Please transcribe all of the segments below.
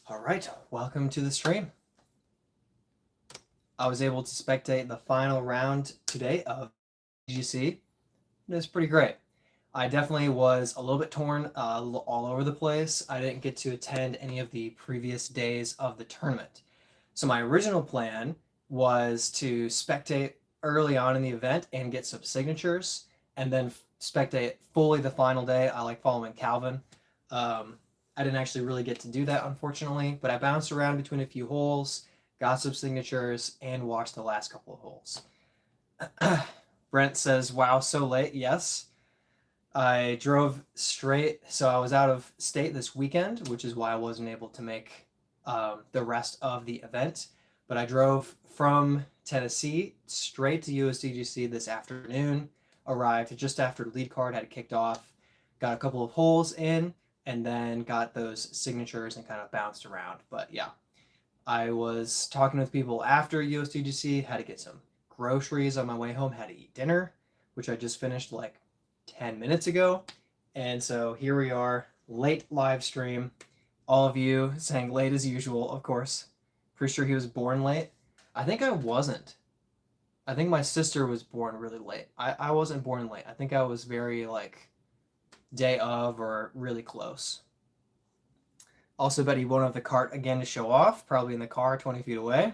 All right, welcome to the stream. I was able to spectate the final round today of USDGC. It was pretty great. I definitely was a little bit torn all over the place. I didn't get to attend any of the previous days of the tournament. So my original plan was to spectate early on in the event and get some signatures, and then spectate fully the final day. I like following Calvin. I didn't actually really get to do that, unfortunately, but I bounced around between a few holes, got some signatures, and watched the last couple of holes. Brent says, wow, so late. Yes. I drove straight, so I was out of state this weekend, which is why I wasn't able to make the rest of the event. But I drove from Tennessee straight to USDGC this afternoon, arrived just after the lead card had kicked off, got a couple of holes in, and then got those signatures and kind of bounced around. But yeah, I was talking with people after USDGC, had to get some groceries on my way home, had to eat dinner, which I just finished like 10 minutes ago. And so here we are, late live stream. All of you saying late as usual, of course. Pretty sure he was born late. I think I wasn't. I think my sister was born really late. I wasn't born late. I think I was very like day of or really close. Also bet he won't have the cart again to show off, probably in the car 20 feet away.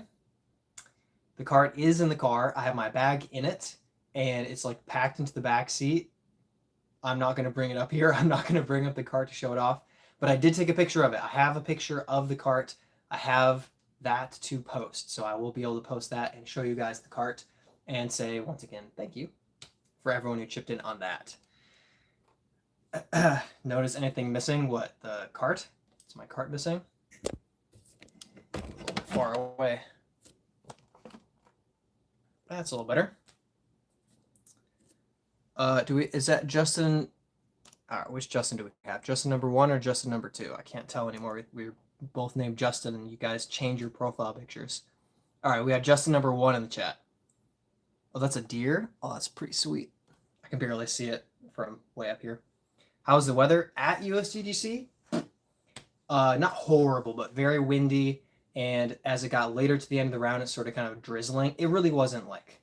The cart is in the car. I have my bag in it, and it's like packed into the back seat. I'm not going to bring it up here. I'm not going to bring up the cart to show it off, but I did take a picture of it. I have a picture of the cart. I have that to post, so I will be able to post that and show you guys the cart and say, once again, thank you for everyone who chipped in on that. Notice anything missing? What, the cart? Is my cart missing? A little bit far away. That's a little better. Is that Justin? Which Justin do we have? Justin number 1 or Justin number 2? I can't tell anymore. We're both named Justin, and you guys change your profile pictures. All right, we have Justin number 1 in the chat. Oh, that's a deer? Oh, that's pretty sweet. I can barely see it from way up here. How's the weather at USDGC? Not horrible, but very windy. And as it got later to the end of the round, it's sort of kind of drizzling. It really wasn't like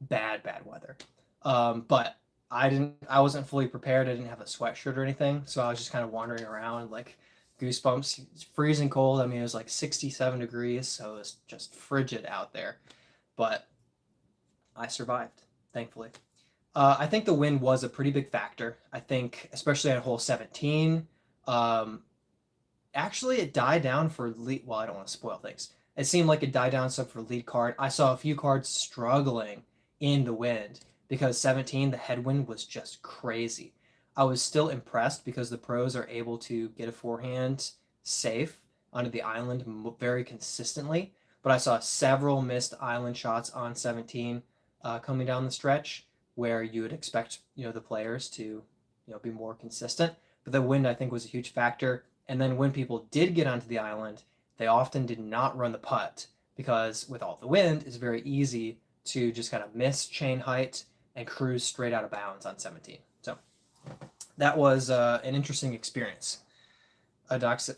bad weather. But I wasn't fully prepared. I didn't have a sweatshirt or anything. So I was just kind of wandering around like goosebumps. It's freezing cold. I mean, it was like 67 degrees. So it was just frigid out there. But I survived, thankfully. I think the wind was a pretty big factor. I think, especially on hole 17, actually it died down for lead. Well, I don't want to spoil things. It seemed like it died down some for lead card. I saw a few cards struggling in the wind because 17, the headwind was just crazy. I was still impressed because the pros are able to get a forehand safe onto the island very consistently. But I saw several missed island shots on 17 coming down the stretch, where you would expect the players to be more consistent. But the wind, I think, was a huge factor. And then when people did get onto the island, they often did not run the putt because with all the wind, it's very easy to just kind of miss chain height and cruise straight out of bounds on 17. So that was an interesting experience. Doc said,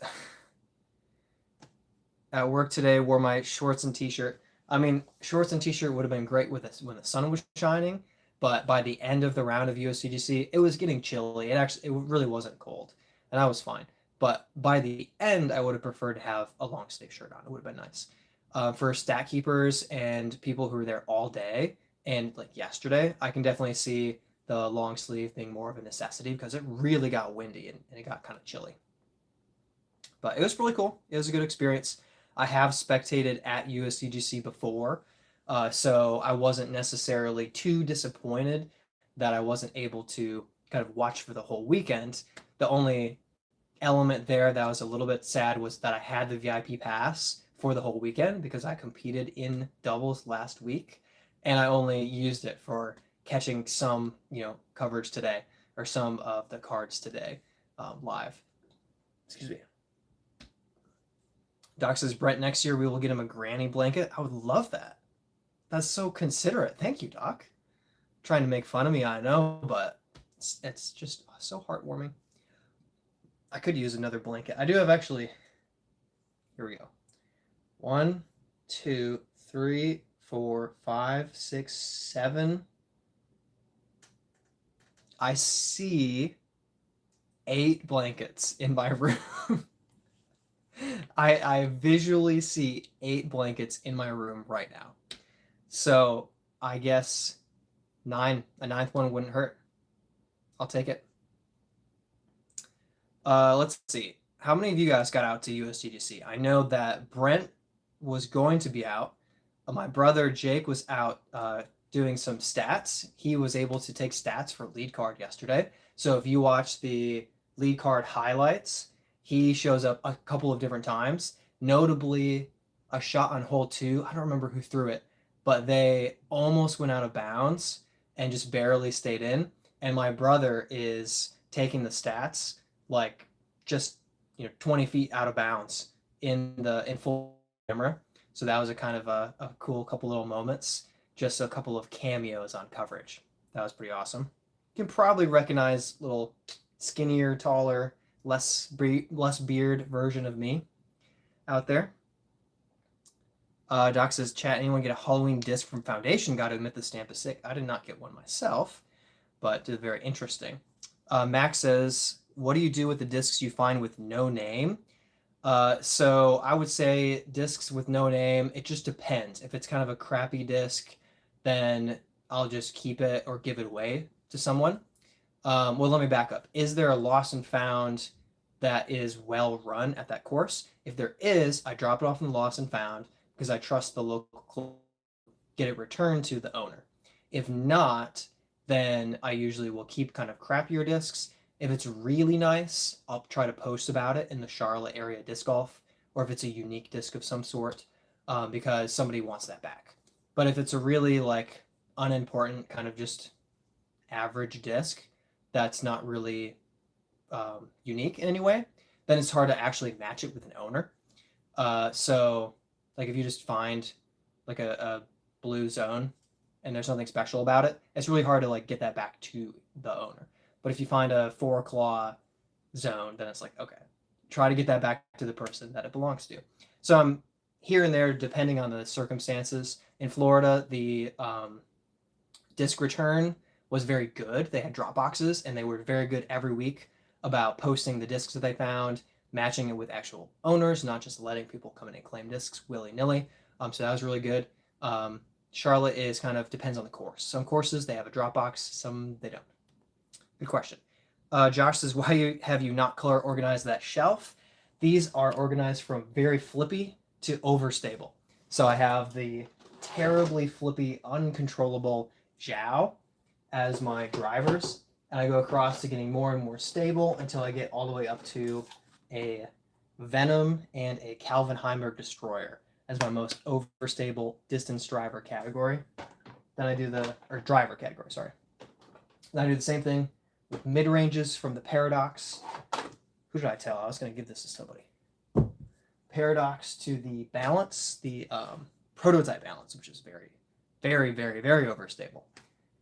at work today, wore my shorts and t-shirt. I mean, shorts and t-shirt would have been great with this when the sun was shining, but by the end of the round of USDGC, it was getting chilly. It really wasn't cold, and I was fine. But by the end, I would have preferred to have a long sleeve shirt on. It would have been nice. For stat keepers and people who were there all day and like yesterday, I can definitely see the long sleeve being more of a necessity because it really got windy and it got kind of chilly. But it was really cool. It was a good experience. I have spectated at USDGC before, so I wasn't necessarily too disappointed that I wasn't able to kind of watch for the whole weekend. The only element there that was a little bit sad was that I had the VIP pass for the whole weekend because I competed in doubles last week, and I only used it for catching some coverage today or some of the cards today live. Excuse me. Doc says, Brent, next year we will get him a granny blanket. I would love that. That's so considerate. Thank you, Doc. Trying to make fun of me, I know, but it's just so heartwarming. I could use another blanket. I do have actually Here we go. 1, 2, 3, 4, 5, 6, 7. I see 8 blankets in my room. I visually see 8 blankets in my room right now. So I guess 9, a ninth one wouldn't hurt. I'll take it. Let's see. How many of you guys got out to USDGC? I know that Brent was going to be out. My brother Jake was out doing some stats. He was able to take stats for lead card yesterday. So if you watch the lead card highlights, he shows up a couple of different times. Notably, a shot on hole 2. I don't remember who threw it, but they almost went out of bounds and just barely stayed in. And my brother is taking the stats like just 20 feet out of bounds in full camera. So that was a kind of a cool couple little moments, just a couple of cameos on coverage. That was pretty awesome. You can probably recognize little skinnier, taller, less beard version of me out there. Doc says, chat, anyone get a Halloween disc from Foundation? Got to admit the stamp is sick. I did not get one myself, but it's very interesting. Max says, what do you do with the discs you find with no name? So I would say discs with no name, it just depends. If it's kind of a crappy disc, then I'll just keep it or give it away to someone. Well, let me back up. Is there a lost and found that is well run at that course? If there is, I drop it off in the lost and found because I trust the local, get it returned to the owner. If not, then I usually will keep kind of crappier discs. If it's really nice, I'll try to post about it in the Charlotte area disc golf, or if it's a unique disc of some sort, because somebody wants that back. But if it's a really like unimportant kind of just average disc that's not really unique in any way, then it's hard to actually match it with an owner. So like if you just find like a blue zone and there's nothing special about it, it's really hard to like get that back to the owner. But if you find a 4-claw zone, then it's like, okay, try to get that back to the person that it belongs to. So I'm here and there, depending on the circumstances. In Florida, the disc return was very good. They had drop boxes, and they were very good every week about posting the discs that they found, matching it with actual owners, not just letting people come in and claim discs willy-nilly. So that was really good. Charlotte is kind of depends on the course. Some courses, they have a drop box. Some, they don't. Good question. Josh says, why have you not color organized that shelf? These are organized from very flippy to overstable. So I have the terribly flippy, uncontrollable Jow as my drivers, and I go across to getting more and more stable until I get all the way up to a Venom and a Calvin Heimberg Destroyer as my most overstable distance driver category. Then I do driver category, sorry. Then I do the same thing with mid-ranges from the Paradox. Who should I tell? I was going to give this to somebody. Paradox to the Balance, the Prototype Balance, which is very, very, very, very overstable.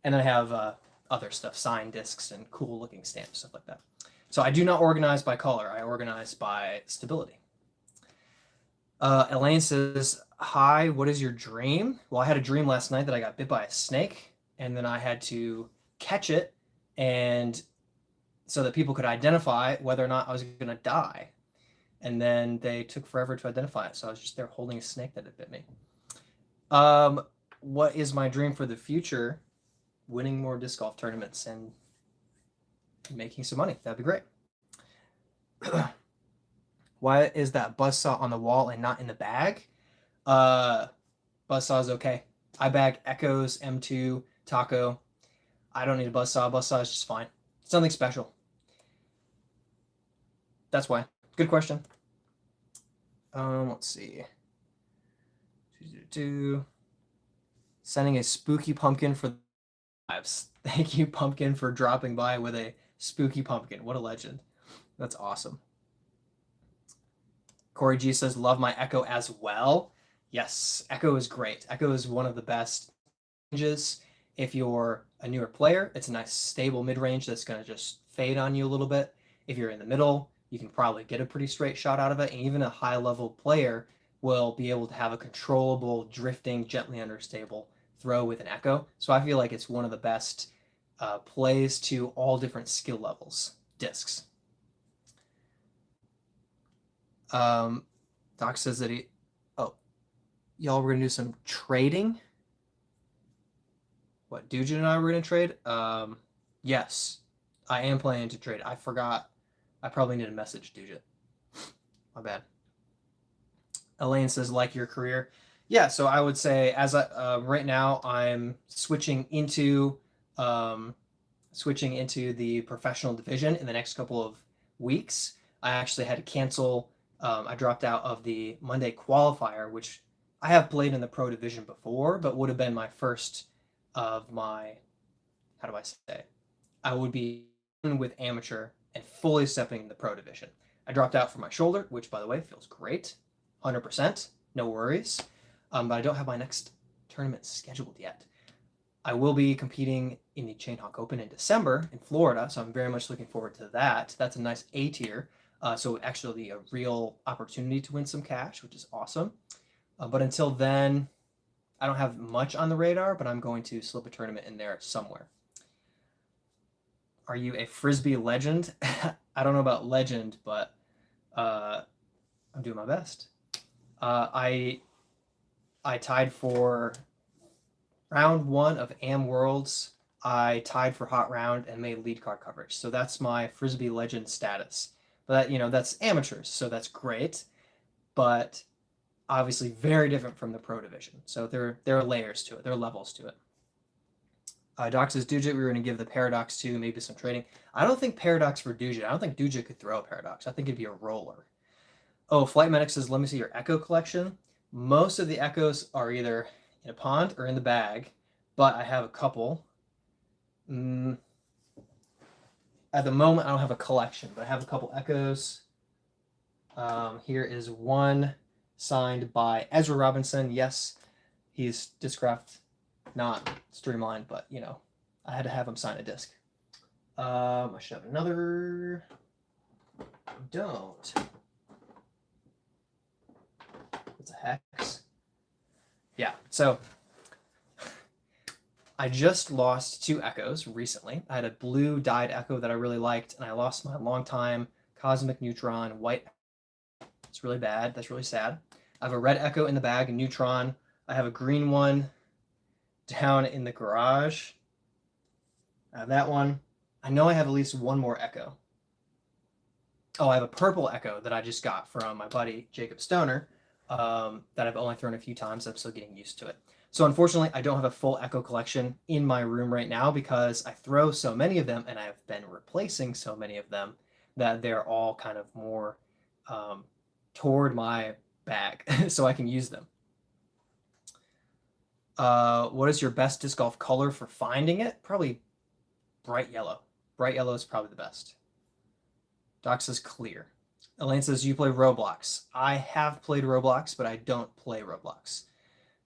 And then I have other stuff, signed discs and cool-looking stamps, stuff like that. So I do not organize by color. I organize by stability. Elaine says, hi, what is your dream? Well, I had a dream last night that I got bit by a snake, and then I had to catch it, and so that people could identify whether or not I was going to die. And then they took forever to identify it, so I was just there holding a snake that had bit me. What is my dream for the future? Winning more disc golf tournaments and making some money. That'd be great. Why is that buzzsaw on the wall and not in the bag? Buzzsaw is okay. I bag Echoes, M2, Taco. I don't need a buzzsaw. Buzzsaw is just fine. It's nothing special. That's why. Good question. Let's see. Sending a spooky pumpkin for the lives. Thank you, Pumpkin, for dropping by with a spooky pumpkin. What a legend. That's awesome. Corey G says, love my Echo as well. Yes, Echo is great. Echo is one of the best ranges. If you're a newer player, it's a nice stable mid-range that's going to just fade on you a little bit. If you're in the middle, you can probably get a pretty straight shot out of it. And even a high level player will be able to have a controllable, drifting, gently understable throw with an echo. So I feel like it's one of the best plays to all different skill levels, discs. Doc says that y'all were gonna do some trading. What, Dujin and I were gonna trade? Yes, I am planning to trade. I forgot. I probably need to message Dujin. My bad. Elaine says, like your career. Yeah, so I would say right now I'm switching into the professional division in the next couple of weeks. I actually had to cancel. I dropped out of the Monday qualifier, which I have played in the pro division before, but would have been my first of my, how do I say? I would be with amateur and fully stepping in the pro division. I dropped out for my shoulder, which by the way feels great, 100%, no worries. But I don't have my next tournament scheduled yet. I will be competing in the Chain Hawk Open in December in Florida, so I'm very much looking forward to that. That's a nice A tier, so actually a real opportunity to win some cash, which is awesome. But until then, I don't have much on the radar, but I'm going to slip a tournament in there somewhere. Are you a frisbee legend? I don't know about legend, but I'm doing my best. I tied for round 1 of Am Worlds. I tied for hot round and made lead card coverage. So that's my frisbee legend status. But that's amateurs, so that's great. But obviously very different from the pro division. So there are layers to it. There are levels to it. Doc says, Dujit, we were going to give the Paradox to maybe some trading. I don't think Paradox for Dujit. I don't think Dujit could throw a Paradox. I think it'd be a roller. Oh, Flight Medic says, let me see your Echo collection. Most of the Echoes are either in a pond or in the bag, but I have a couple. At the moment, I don't have a collection, but I have a couple Echoes. Here is one signed by Ezra Robinson. Yes, he's Discraft, not Streamlined, but I had to have him sign a disc. I should have another. I don't. What's a hex? Yeah, so I just lost 2 Echoes recently. I had a blue dyed Echo that I really liked, and I lost my longtime Cosmic Neutron white. It's really bad. That's really sad. I have a red Echo in the bag, a Neutron. I have a green one down in the garage. I have that one. I know I have at least one more Echo. Oh, I have a purple Echo that I just got from my buddy Jacob Stoner that I've only thrown a few times. I'm still getting used to it. So unfortunately, I don't have a full Echo collection in my room right now because I throw so many of them and I've been replacing so many of them that they're all kind of more toward my bag so I can use them. What is your best disc golf color for finding it? Probably bright yellow. Bright yellow is probably the best. Doc says clear. Elaine says, you play Roblox. I have played Roblox, but I don't play Roblox.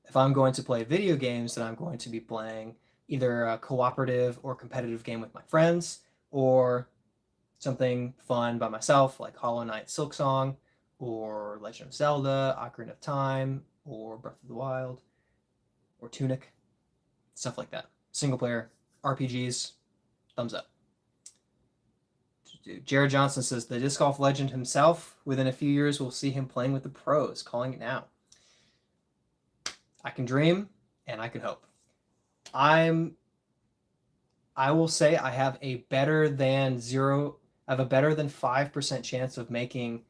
If I'm going to play video games, then I'm going to be playing either a cooperative or competitive game with my friends, or something fun by myself, like Hollow Knight Silksong, or Legend of Zelda, Ocarina of Time, or Breath of the Wild, or Tunic, stuff like that. Single player, RPGs, thumbs up. Jared Johnson says, the disc golf legend himself, within a few years, we'll see him playing with the pros, calling it now. I can dream and I can hope. I will say I have a better than 5% chance of making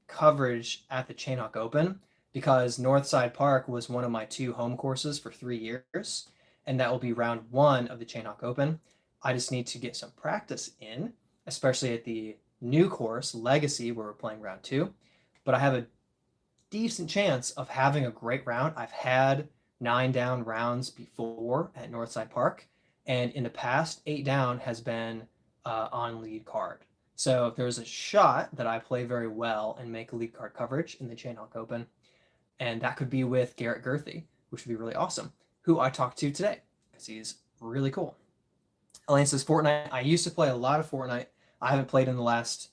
coverage at the Chain Hawk Open because Northside Park was one of my 2 home courses for 3 years, and that will be round 1 of the Chain Hawk Open. I just need to get some practice in, especially at the new course, Legacy, where we're playing round 2. But I have a decent chance of having a great round. I've had 9 down rounds before at Northside Park, and in the past, 8 down has been on lead card. So there's a shot that I play very well and make lead card coverage in the Chain Hawk Open, and that could be with Garrett Gerthy, which would be really awesome, who I talked to today because he's really cool. Elaine says, Fortnite. I used to play a lot of Fortnite. I haven't played in the last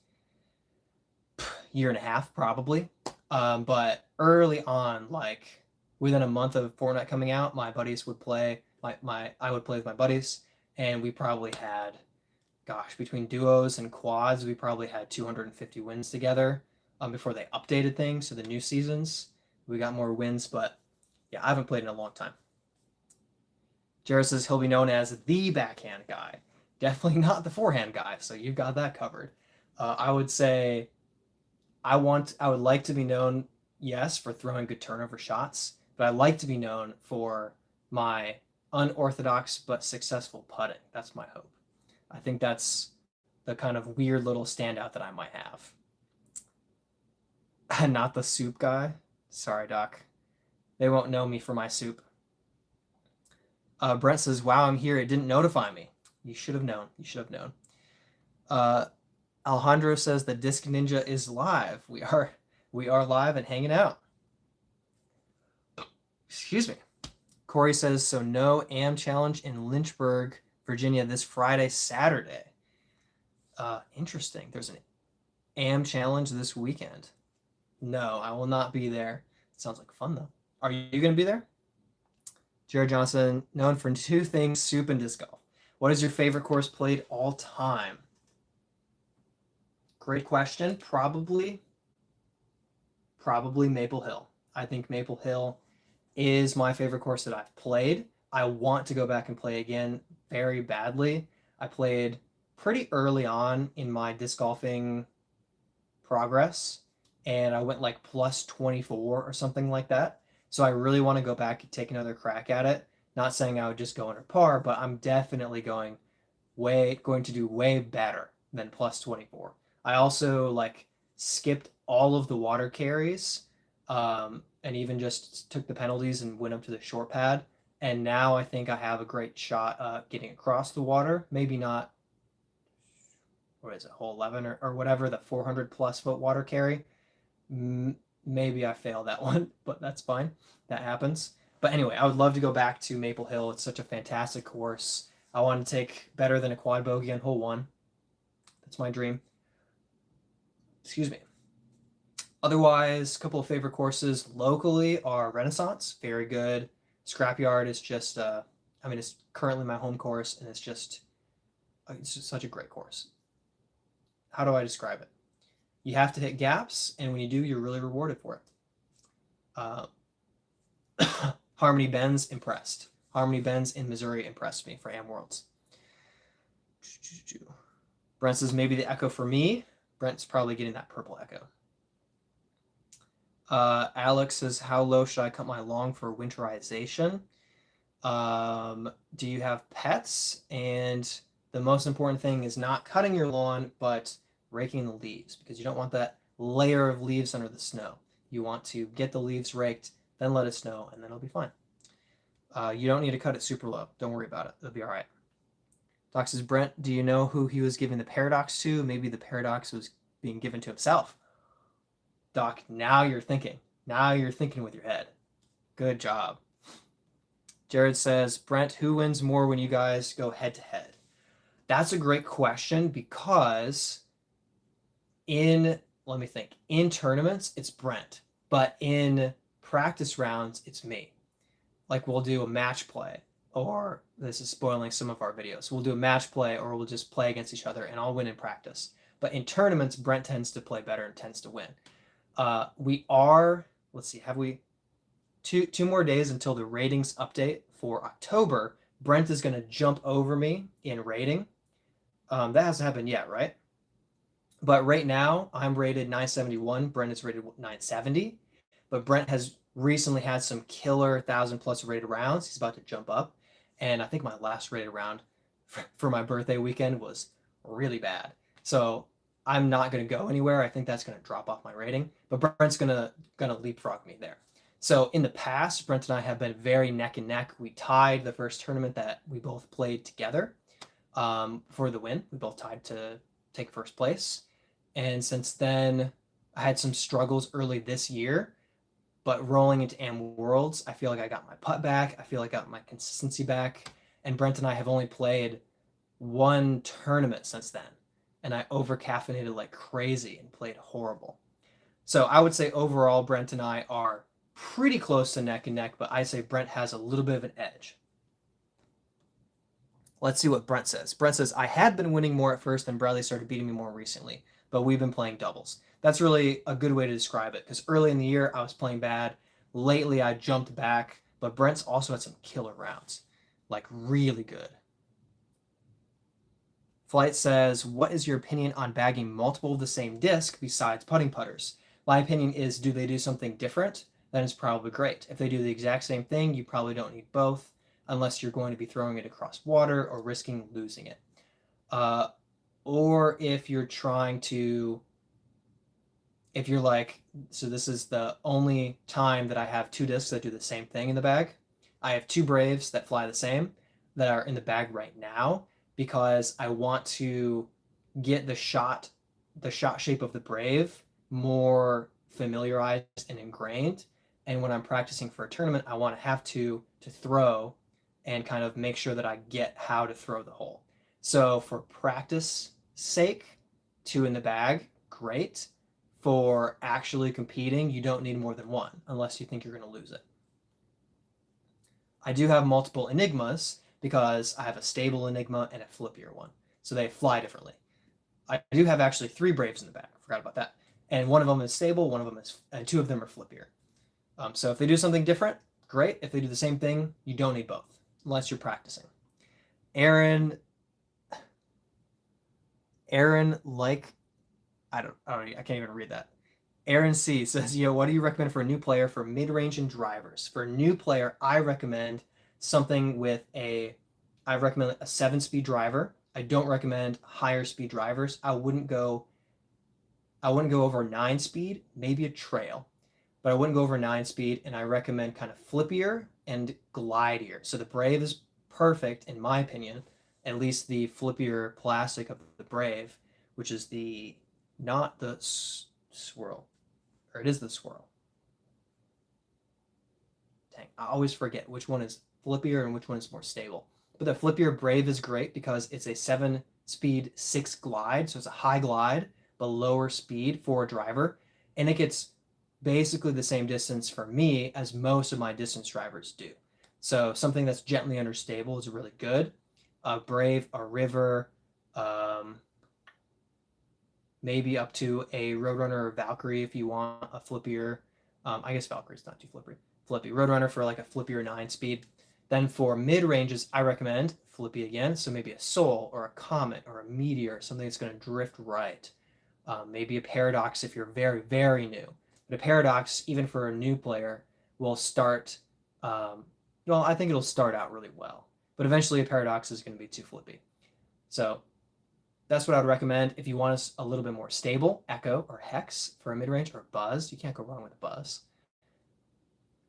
year and a half probably. But early on, like within a month of Fortnite coming out, my buddies would play. I would play with my buddies, and we probably had, gosh, between duos and quads, we probably had 250 wins together. Before they updated things, so the new seasons, we got more wins. But yeah, I haven't played in a long time. Jared says he'll be known as the backhand guy. Definitely not the forehand guy, so you've got that covered. I would say I would like to be known, yes, for throwing good turnover shots, but I like to be known for my unorthodox but successful putting. That's my hope. I think that's the kind of weird little standout that I might have. Not the soup guy. Sorry, Doc. They won't know me for my soup. Brent says, "Wow, I'm here. It didn't notify me." You should have known. You should have known. Alejandro says the Disc Ninja is live. We are live and hanging out. Excuse me. Corey says, so no AM challenge in Lynchburg, Virginia this Friday, Saturday. Interesting. There's an AM challenge this weekend. No, I will not be there. Sounds like fun though. Are you going to be there? Jared Johnson, known for two things, soup and disc golf. What is your favorite course played all time? Great question. Probably Maple Hill. I think Maple Hill is my favorite course that I've played. I want to go back and play again very badly. I played pretty early on in my disc golfing progress, and I went like plus 24 or something like that. So I really want to go back and take another crack at it. Not saying I would just go under par, but I'm definitely going to do way better than plus 24. I also like skipped all of the water carries, and even just took the penalties and went up to the short pad. And now I think I have a great shot getting across the water. Maybe not, what is it, hole 11 or whatever, the 400 plus foot water carry. Maybe I failed that one, but that's fine. That happens. But anyway, I would love to go back to Maple Hill. It's such a fantastic course. I want to take better than a quad bogey on hole 1. That's my dream. Excuse me. Otherwise, a couple of favorite courses locally are Renaissance, very good. Scrapyard is just, it's currently my home course, and it's just such a great course. How do I describe it? You have to hit gaps, and when you do, you're really rewarded for it. Harmony Bends impressed. Harmony Bends in Missouri impressed me for Am Worlds. Brent says maybe the Echo for me. Brent's probably getting that purple Echo. Alex says, how low should I cut my lawn for winterization? Do you have pets? And the most important thing is not cutting your lawn, but raking the leaves, because you don't want that layer of leaves under the snow. You want to get the leaves raked, then let it snow, and then it'll be fine. You don't need to cut it super low. Don't worry about it. It'll be all right. Doc says, Brent, do you know who he was giving the paradox to? Maybe the paradox was being given to himself. Doc, now you're thinking. Now you're thinking with your head. Good job. Jared says, Brent, who wins more when you guys go head to head? That's a great question, because in tournaments, it's Brent. But in practice rounds, it's me. Like, we'll do a match play, or this is spoiling some of our videos. We'll do a match play, or we'll just play against each other, and I'll win in practice. But in tournaments, Brent tends to play better and tends to win. Have we two more days until the ratings update for October. Brent is going to jump over me in rating. That hasn't happened yet, right? But right now, I'm rated 971. Brent is rated 970. But Brent has recently had some killer 1,000+ rated rounds. He's about to jump up. And I think my last rated round for my birthday weekend was really bad. So I'm not going to go anywhere. I think that's going to drop off my rating. But Brent's going to leapfrog me there. So in the past, Brent and I have been very neck and neck. We tied the first tournament that we both played together for the win. We both tied to take first place. And since then, I had some struggles early this year. But rolling into Am Worlds, I feel like I got my putt back. I feel like I got my consistency back. And Brent and I have only played one tournament since then. And I over-caffeinated like crazy and played horrible. So I would say overall, Brent and I are pretty close to neck and neck, but I say Brent has a little bit of an edge. Let's see what Brent says. Brent says, I had been winning more at first, and Bradley started beating me more recently, but we've been playing doubles. That's really a good way to describe it, because early in the year, I was playing bad. Lately, I jumped back, but Brent's also had some killer rounds, like really good. Flight says, what is your opinion on bagging multiple of the same disc besides putting putters? My opinion is, do they do something different? Then it's probably great. If they do the exact same thing, you probably don't need both unless you're going to be throwing it across water or risking losing it. Or if you're trying to, if you're like, so this is the only time that I have two discs that do the same thing in the bag. I have two Braves that fly the same that are in the bag right now because I want to get the shot shape of the Brave more familiarized and ingrained. And when I'm practicing for a tournament, I want to have to throw and kind of make sure that I get how to throw the hole. So for practice sake, two in the bag, great. For actually competing, you don't need more than one unless you think you're going to lose it. I do have multiple Enigmas because I have a stable Enigma and a flippier one. So they fly differently. I do have actually three Braves in the bag. Forgot about that. And one of them is stable, one of them is, and two of them are flippier. So if they do something different, great. If they do the same thing, you don't need both unless you're practicing. Aaron, like, I can't even read that. Aaron C says, yo, what do you recommend for a new player for mid-range and drivers? For a new player, I recommend something with I recommend a 7-speed driver. I don't recommend higher speed drivers. I wouldn't go over 9-speed, maybe a trail, but I wouldn't go over 9-speed, and I recommend kind of flippier and glidier. So the Brave is perfect, in my opinion, at least the flippier plastic of the Brave, which is not the swirl, or it is the swirl. Dang, I always forget which one is flippier and which one is more stable. But the flippier Brave is great because it's a 7-speed 6 glide, so it's a high glide, but lower speed for a driver, and it gets basically the same distance for me as most of my distance drivers do. So something that's gently understable is really good. A Brave, a River, maybe up to a Roadrunner or Valkyrie if you want a flippier. I guess Valkyrie's not too flippy. Roadrunner for like a flippier 9-speed. Then for mid ranges, I recommend flippy again. So maybe a Soul or a Comet or a Meteor, something that's going to drift right. Maybe a Paradox if you're very, very new. But a Paradox, even for a new player, will start. Well, I think it'll start out really well, but eventually a Paradox is going to be too flippy. So that's what I would recommend. If you want a little bit more stable, Echo or Hex for a mid-range, or Buzz. You can't go wrong with a Buzz.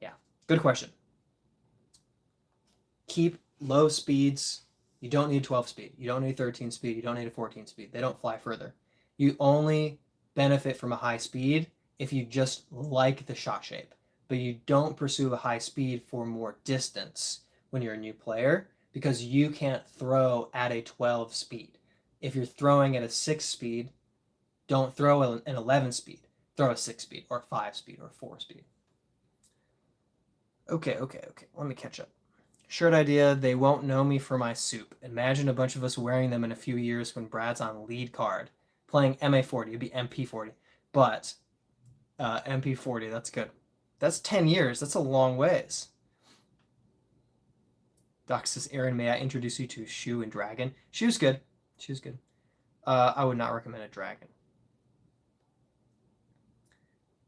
Yeah, good question. Keep low speeds. You don't need 12 speed. You don't need 13 speed. You don't need a 14 speed. They don't fly further. You only benefit from a high speed if you just like the shot shape, but you don't pursue a high speed for more distance when you're a new player because you can't throw at a 12 speed. If you're throwing at a 6 speed, don't throw an 11 speed. Throw a 6 speed or a 5 speed or a 4 speed. Okay. Let me catch up. Shirt idea, they won't know me for my soup. Imagine a bunch of us wearing them in a few years when Brad's on lead card. Playing MA40, it'd be MP40. But MP40, that's good. That's 10 years. That's a long ways. Doc says, Aaron, may I introduce you to Shoe and Dragon? Shoe's good. Shoe's good. I would not recommend a Dragon.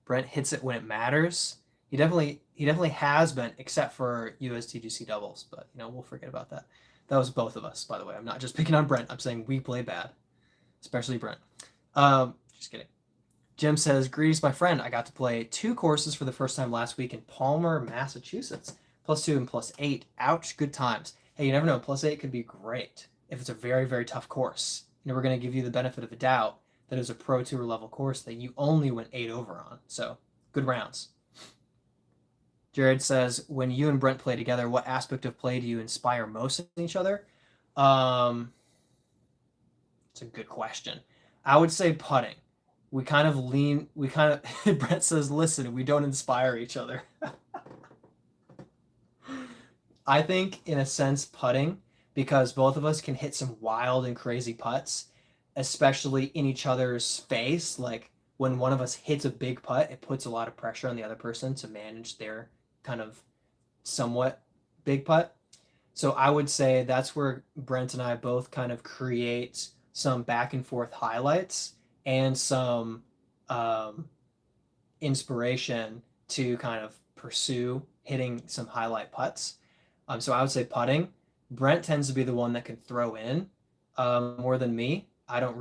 Brent hits it when it matters. He definitely has been, except for USDGC doubles, but we'll forget about that. That was both of us, by the way. I'm not just picking on Brent. I'm saying we play bad, especially Brent. Just kidding. Jim says, greetings, my friend. I got to play 2 courses for the first time last week in Palmer, Massachusetts. +2 and +8. Ouch, good times. Hey, you never know. +8 could be great if it's a very, very tough course. We're going to give you the benefit of the doubt that it was a Pro Tour level course that you only went 8 over on. So, good rounds. Jared says, when you and Brent play together, what aspect of play do you inspire most in each other? It's a good question. I would say putting. we kind of Brent says, listen, we don't inspire each other. I think in a sense putting, because both of us can hit some wild and crazy putts, especially in each other's face. Like when one of us hits a big putt, it puts a lot of pressure on the other person to manage their kind of somewhat big putt. So I would say that's where Brent and I both kind of create some back and forth highlights and some um, inspiration to kind of pursue hitting some highlight putts. So I would say putting. Brent tends to be the one that can throw in more than me. I don't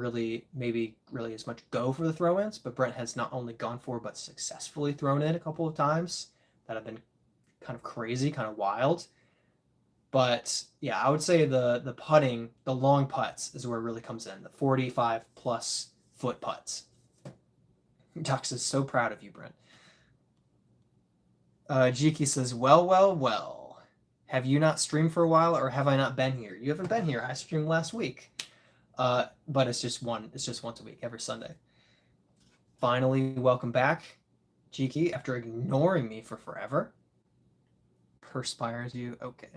maybe really as much go for the throw-ins, but Brent has not only gone for but successfully thrown in a couple of times that have been kind of crazy, kind of wild. But yeah, I would say the putting, the long putts is where it really comes in. The 45 plus foot putts. Dux is so proud of you, Brent. Jiki says, well. Have you not streamed for a while, or have I not been here? You haven't been here. I streamed last week. But it's just once a week, every Sunday. Finally, welcome back, Jiki, after ignoring me for forever. Perspires you. Okay.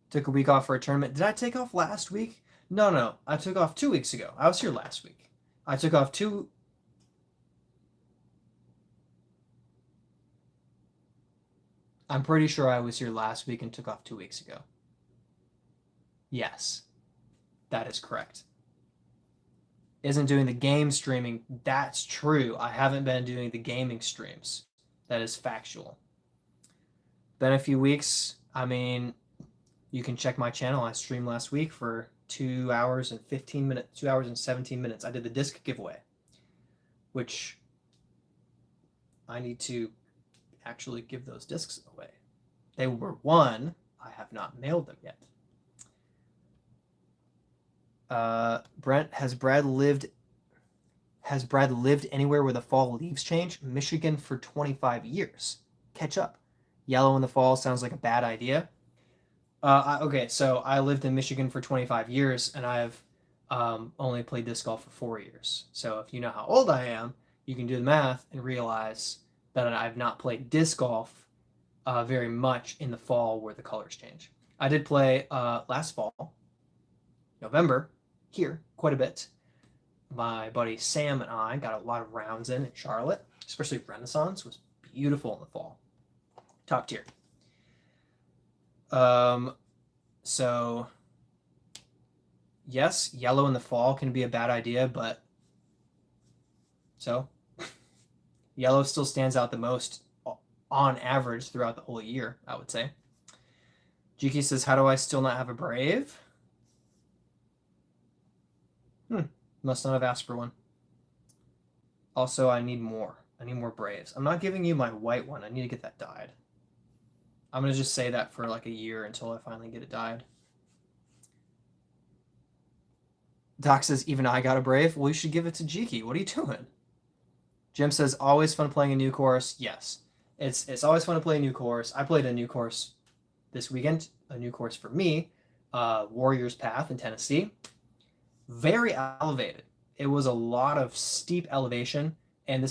Took a week off for a tournament. Did I take off last week? No. I took off 2 weeks ago. I was here last week. I took off I'm pretty sure I was here last week and took off 2 weeks ago. Yes, that is correct. Isn't doing the game streaming. That's true. I haven't been doing the gaming streams. That is factual. Been a few weeks. I mean, you can check my channel. I streamed last week for 2 hours and 15 minutes, 2 hours and 17 minutes. I did the disc giveaway, which I need to actually give those discs away. They were won. I have not mailed them yet. Brent, has Brad lived anywhere where the fall leaves change? Michigan for 25 years. Catch up. Yellow in the fall sounds like a bad idea. Okay, so I lived in Michigan for 25 years, and I've only played disc golf for 4 years. So if you know how old I am, you can do the math and realize that I've not played disc golf very much in the fall where the colors change. I did play last fall, November, here quite a bit. My buddy Sam and I got a lot of rounds in Charlotte, especially Renaissance was beautiful in the fall. Top tier. So yes, yellow in the fall can be a bad idea, but so yellow still stands out the most on average throughout the whole year, I would say. Jiki says, how do I still not have a Brave? Must not have asked for one. Also, I need more. I need more Braves. I'm not giving you my white one. I need to get that dyed. I'm going to just say that for like a year until I finally get it dyed. Doc says, even I got a Brave? Well, you should give it to Jiki. What are you doing? Jim says, always fun playing a new course. Yes. It's always fun to play a new course. I played a new course this weekend. A new course for me. Warriors Path in Tennessee. Very elevated. It was a lot of steep elevation, and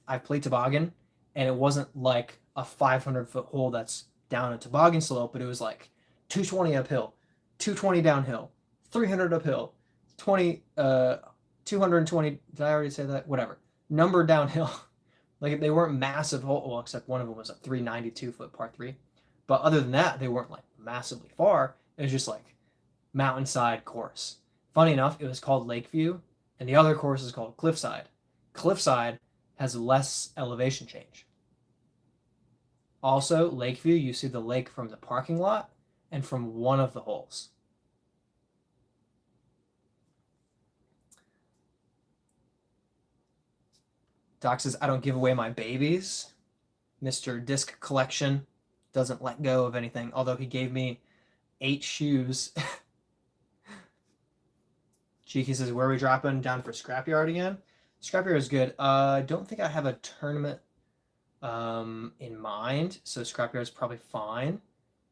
I've played toboggan, and it wasn't like a 500-foot hole that's down a toboggan slope, but it was like 220 uphill, 220 downhill, 300 uphill, 220. Did I already say that? Whatever. Number downhill. Like they weren't massive hole, well, except one of them was a 392-foot par 3. But other than that, they weren't like massively far. It was just like mountainside course. Funny enough, it was called Lakeview, and the other course is called Cliffside. Cliffside has less elevation change. Also, Lakeview, you see the lake from the parking lot and from one of the holes. Doc says, I don't give away my babies. Mr. Disc Collection doesn't let go of anything, although he gave me 8 shoes. Cheeky says, where are we dropping? Down for Scrapyard again? Scrapyard is good. I don't think I have a tournament in mind, so Scrapyard's probably fine.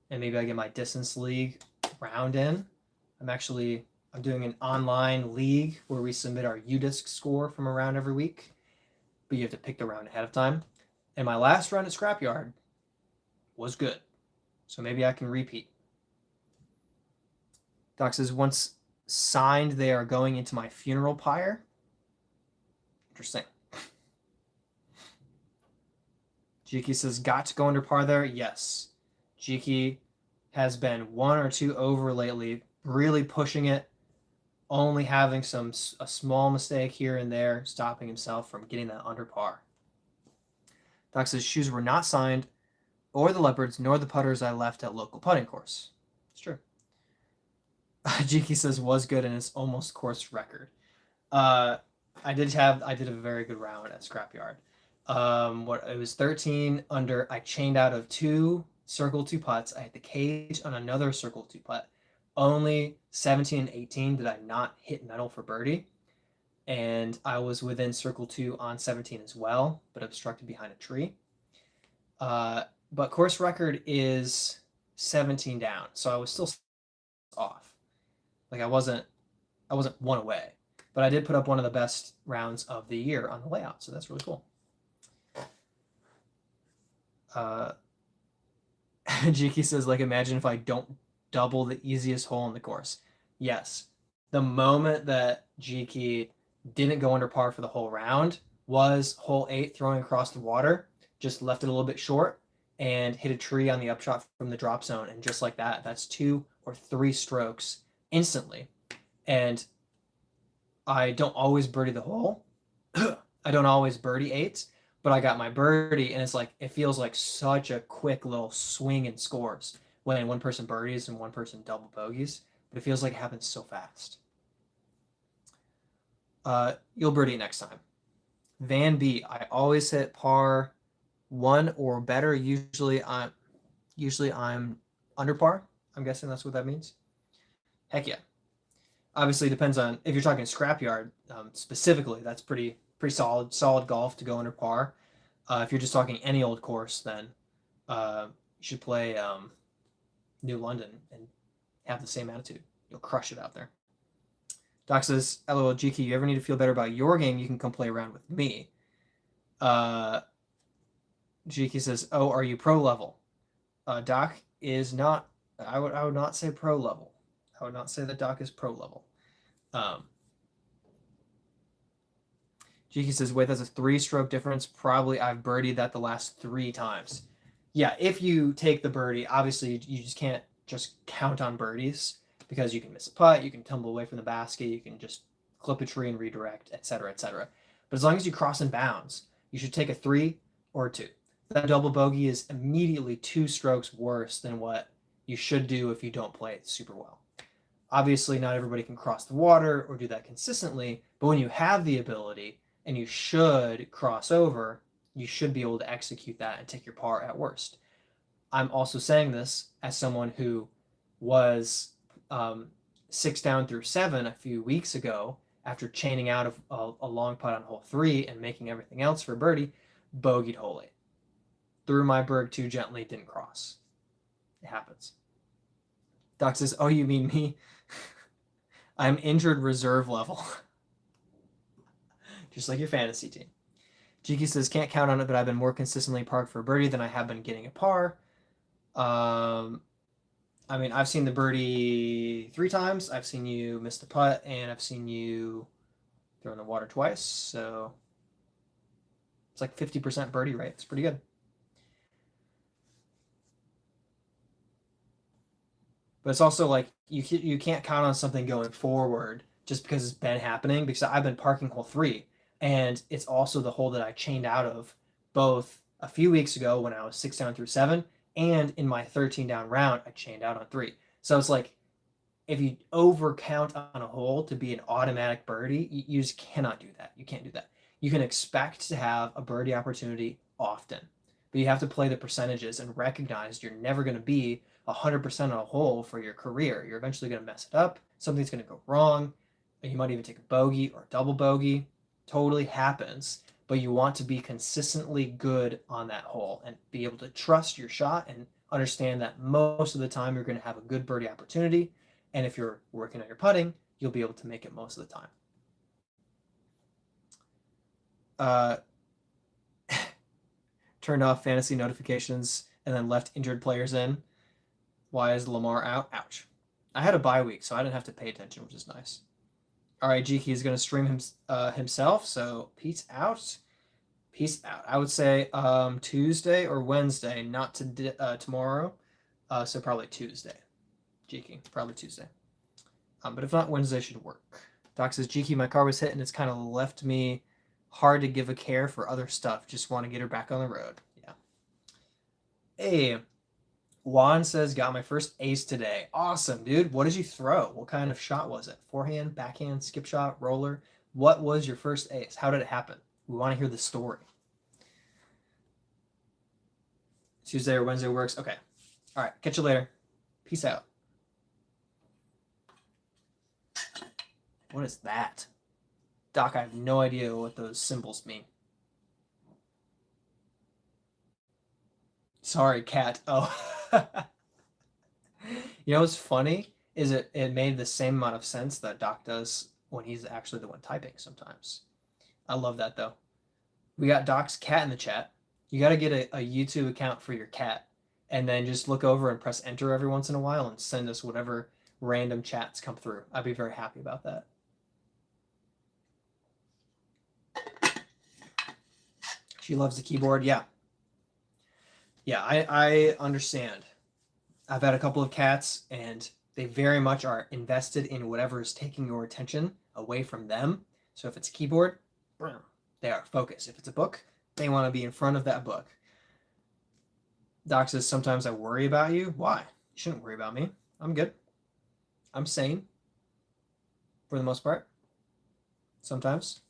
And maybe I get my Distance League round in. I'm doing an online league where we submit our UDisc score from a round every week, but you have to pick the round ahead of time. And my last round at Scrapyard was good, so maybe I can repeat. Doc says, once signed, they are going into my funeral pyre. Interesting. Jiki says, got to go under par there? Yes. Jiki has been 1 or 2 over lately, really pushing it, only having a small mistake here and there, stopping himself from getting that under par. Doc says, shoes were not signed, or the leopards, nor the putters I left at local putting course. It's true. Jiki says, was good, and it's almost course record. I did a very good round at Scrapyard. It was 13 under. I chained out of 2 circle 2 putts. I hit the cage on another circle 2 putt. Only 17 and 18 did I not hit metal for birdie, and I was within circle 2 on 17 as well, but obstructed behind a tree. But course record is 17 down, so I was still off. Like I wasn't 1 away, but I did put up one of the best rounds of the year on the layout, so that's really cool. Jiki says, like, imagine if I don't double the easiest hole in the course. Yes. The moment that Jiki didn't go under par for the whole round was hole 8, throwing across the water, just left it a little bit short and hit a tree on the upshot from the drop zone. And just like that, that's 2 or 3 strokes instantly. And I don't always birdie the hole. I don't always birdie 8s, but I got my birdie, and it's like it feels like such a quick little swing in scores when one person birdies and one person double bogeys, but it feels like it happens so fast. You'll birdie next time. Van B, I always hit par 1 or better. Usually I'm under par. I'm guessing that's what that means. Heck yeah. Obviously, it depends on if you're talking Scrapyard specifically. That's pretty solid golf to go under par. If you're just talking any old course, then you should play New London and have the same attitude. You'll crush it out there. Doc says, LOL, GK, you ever need to feel better about your game, you can come play around with me. GK says, oh, are you pro level? Doc is not, I would not say pro level. I would not say that Doc is pro level. GK says, wait, that's a 3-stroke difference. Probably I've birdied that the last 3 times. Yeah, if you take the birdie, obviously you just can't just count on birdies because you can miss a putt, you can tumble away from the basket, you can just clip a tree and redirect, etc., etc. But as long as you cross in bounds, you should take a 3 or a 2. That double bogey is immediately 2 strokes worse than what you should do if you don't play it super well. Obviously, not everybody can cross the water or do that consistently, but when you have the ability and you should cross over, you should be able to execute that and take your par at worst. I'm also saying this as someone who was 6 down through 7 a few weeks ago after chaining out of a long putt on hole 3 and making everything else for birdie, bogeyed hole 8. Threw my berg too gently, didn't cross. It happens. Doc says, oh, you mean me? I'm injured reserve level. Just like your fantasy team. Jiki says, can't count on it, but I've been more consistently parked for birdie than I have been getting a par. I mean, I've seen the birdie 3 times. I've seen you miss the putt, and I've seen you throw in the water twice. So it's like 50% birdie rate. It's pretty good. But it's also like you can't count on something going forward just because it's been happening, because I've been parking hole 3, and it's also the hole that I chained out of both a few weeks ago when I was 6 down through 7, and in my 13 down round, I chained out on 3. So it's like if you overcount on a hole to be an automatic birdie, you just cannot do that. You can't do that. You can expect to have a birdie opportunity often, but you have to play the percentages and recognize you're never going to be 100% on a hole for your career. You're eventually going to mess it up. Something's going to go wrong. You might even take a bogey or a double bogey. Totally happens. But you want to be consistently good on that hole and be able to trust your shot and understand that most of the time you're going to have a good birdie opportunity. And if you're working on your putting, you'll be able to make it most of the time. Uh, turned off fantasy notifications and then left injured players in. Why is Lamar out? Ouch. I had a bye week, so I didn't have to pay attention, which is nice. All right, G-Key is going to stream himself, so peace out. Peace out. I would say Tuesday or Wednesday, not tomorrow. So probably Tuesday. G-Key, probably Tuesday. But if not, Wednesday should work. Doc says, G-Key, my car was hit and it's kind of left me hard to give a care for other stuff. Just want to get her back on the road. Yeah. Hey, Juan says, got my first ace today. Awesome, dude. What did you throw? What kind of shot was it? Forehand, backhand, skip shot, roller? What was your first ace? How did it happen? We want to hear the story. Tuesday or Wednesday works. Okay. All right. Catch you later. Peace out. What is that? Doc, I have no idea what those symbols mean. Sorry, cat. Oh. You know what's funny is it made the same amount of sense that Doc does when he's actually the one typing sometimes. I love that, though. We got Doc's cat in the chat. You got to get a YouTube account for your cat and then just look over and press enter every once in a while and send us whatever random chats come through. I'd be very happy about that. She loves the keyboard. Yeah. Yeah, I understand. I've had a couple of cats, and they very much are invested in whatever is taking your attention away from them. So if it's a keyboard, they are focused. If it's a book, they want to be in front of that book. Doc says, sometimes I worry about you. Why? You shouldn't worry about me. I'm good. I'm sane for the most part. Sometimes.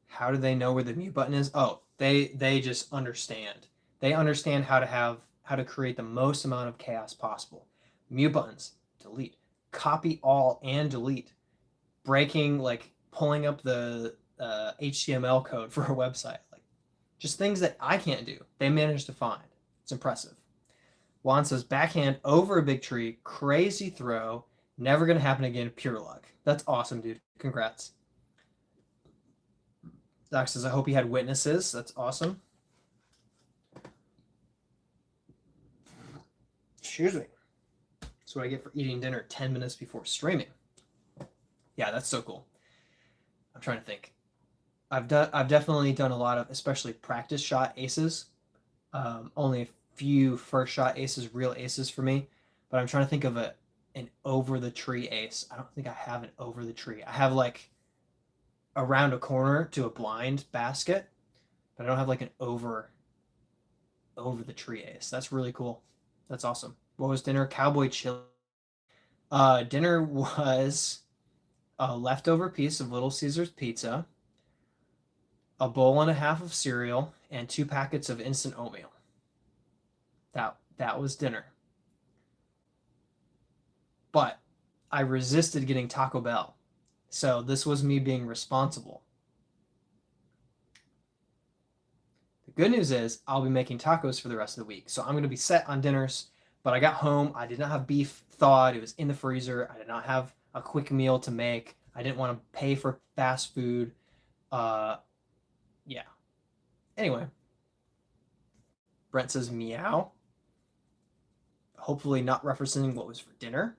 How do they know where the mute button is? Oh, they just understand. They understand how to create the most amount of chaos possible. Mute buttons, delete, copy all and delete, breaking, like pulling up the HTML code for a website, like just things that I can't do. They managed to find. It's impressive. Juan says, backhand over a big tree, crazy throw, never gonna happen again, pure luck. That's awesome, dude. Congrats. Doc says, I hope he had witnesses. That's awesome. Excuse me. That's what I get for eating dinner 10 minutes before streaming. Yeah, that's so cool. I'm trying to think. I've definitely done a lot of, especially practice shot aces. Only a few first shot aces, real aces for me. But I'm trying to think of an over the tree ace. I don't think I have an over the tree. I have like around a corner to a blind basket, but I don't have like an over the tree ace. That's really cool. That's awesome. What was dinner? Cowboy chili. Dinner was a leftover piece of Little Caesars pizza, a bowl and a half of cereal, and 2 packets of instant oatmeal. That was dinner. But I resisted getting Taco Bell. So this was me being responsible. The good news is I'll be making tacos for the rest of the week. So I'm going to be set on dinners. But I got home. I did not have beef thawed. It was in the freezer. I did not have a quick meal to make. I didn't want to pay for fast food. Yeah. Anyway. Brent says meow. Hopefully not referencing what was for dinner.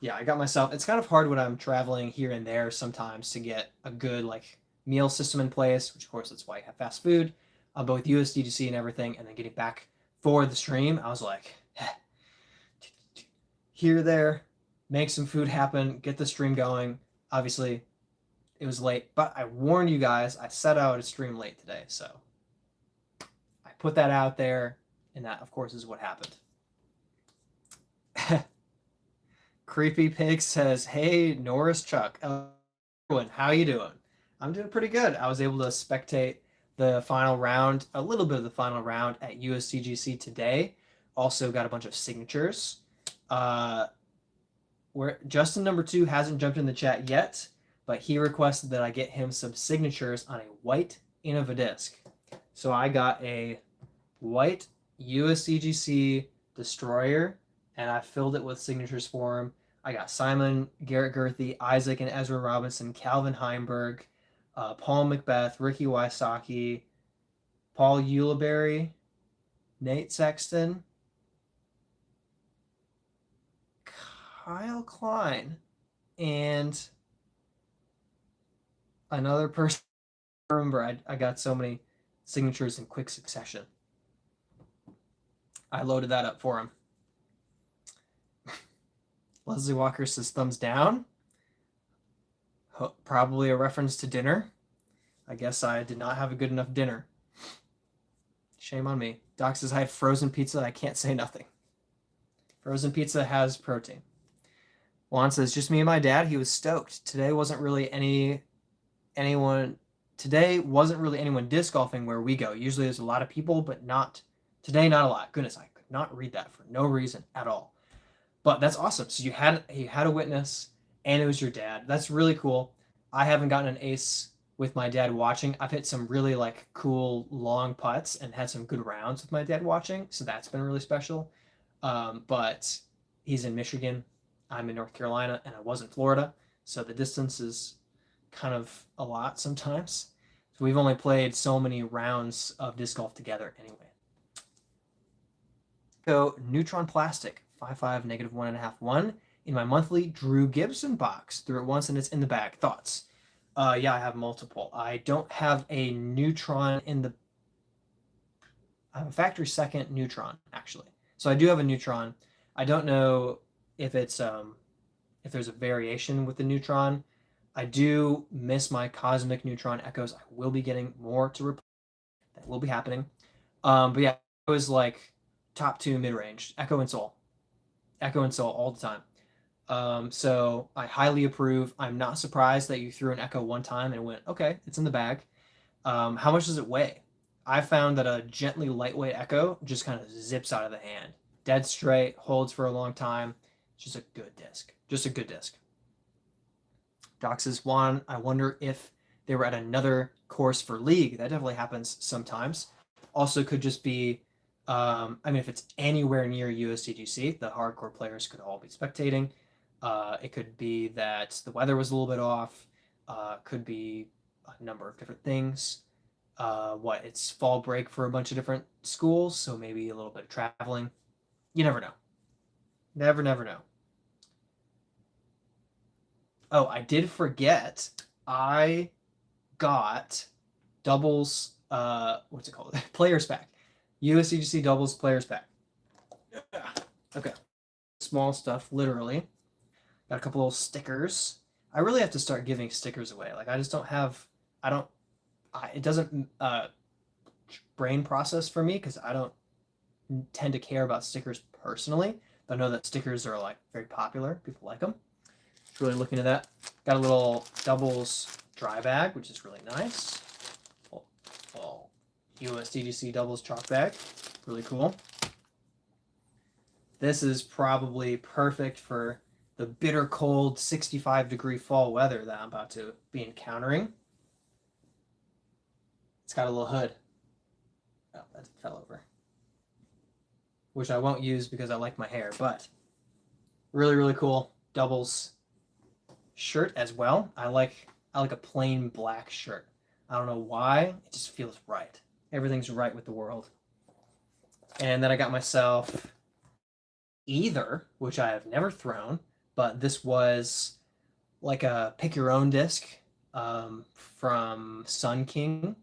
Yeah, I got myself. It's kind of hard when I'm traveling here and there sometimes to get a good like meal system in place, which of course that's why you have fast food. But with USDGC and everything, and then getting back for the stream, I was like, here, there, make some food happen, get the stream going. Obviously, it was late, but I warned you guys. I said I would stream late today, so I put that out there, and that, of course, is what happened. Creepy Pig says, hey, Norris Chuck. Erwin, how you doing? I'm doing pretty good. I was able to spectate the final round, a little bit of the final round at USDGC today. Also got a bunch of signatures. Where Justin number 2 hasn't jumped in the chat yet, but he requested that I get him some signatures on a white in of a disc. So I got a white USDGC Destroyer, and I filled it with signatures for him. I got Simon, Garrett Gurthey, Isaac and Ezra Robinson, Calvin Heimberg, Paul Macbeth, Ricky Wysocki, Paul Ulibarri, Nate Sexton, Kyle Klein, and another person. I remember I got so many signatures in quick succession. I loaded that up for him. Leslie Walker says thumbs down. Probably a reference to dinner. I guess I did not have a good enough dinner. Shame on me. Doc says I have frozen pizza. I can't say nothing. Frozen pizza has protein. Juan says just me and my dad. He was stoked. Today wasn't really anyone disc golfing where we go. Usually there's a lot of people, but not today. Not a lot. Goodness, I could not read that for no reason at all. But that's awesome. So you had a witness, and it was your dad. That's really cool. I haven't gotten an ace with my dad watching. I've hit some really like cool long putts and had some good rounds with my dad watching. So that's been really special. But he's in Michigan. I'm in North Carolina, and I was in Florida. So the distance is kind of a lot sometimes. So we've only played so many rounds of disc golf together anyway. So Neutron Plastic, 5.5, -1.5, 1 in my monthly Drew Gibson box. Threw it once and it's in the bag. Thoughts? Yeah, I have multiple. I don't have a Neutron I have a factory second Neutron, actually. So I do have a Neutron. I don't know if it's if there's a variation with the Neutron. I do miss my Cosmic Neutron Echoes. I will be getting more to replace. That will be happening. But yeah, it was like top 2 mid-range. Echo and Soul all the time. So I highly approve. I'm not surprised that you threw an Echo one time and went, okay, it's in the bag. How much does it weigh? I found that a gently lightweight Echo just kind of zips out of the hand. Dead straight, holds for a long time. Just a good disc. Just a good disc. Doc says, Juan, I wonder if they were at another course for league. That definitely happens sometimes. Also could just be, if it's anywhere near USDGC, the hardcore players could all be spectating. It could be that the weather was a little bit off. Could be a number of different things. It's fall break for a bunch of different schools, so maybe a little bit of traveling. You never know. Never know. Oh, I did forget. I got doubles. What's it called? Players pack. USDGC doubles players pack. Okay. Small stuff, literally. Got a couple little stickers. I really have to start giving stickers away. Like I just don't have. It doesn't brain process for me because I don't tend to care about stickers personally. But I know that stickers are like very popular. People like them. Really looking at that. Got a little doubles dry bag, which is really nice. Little USDGC doubles chalk bag. Really cool. This is probably perfect for the bitter cold 65-degree fall weather that I'm about to be encountering. It's got a little hood. Oh, that fell over. Which I won't use because I like my hair, but really, really cool doubles shirt as well. I like a plain black shirt. I don't know why. It just feels right. Everything's right with the world. And then I got myself Either, which I have never thrown, but this was like a pick your own disc from Sun King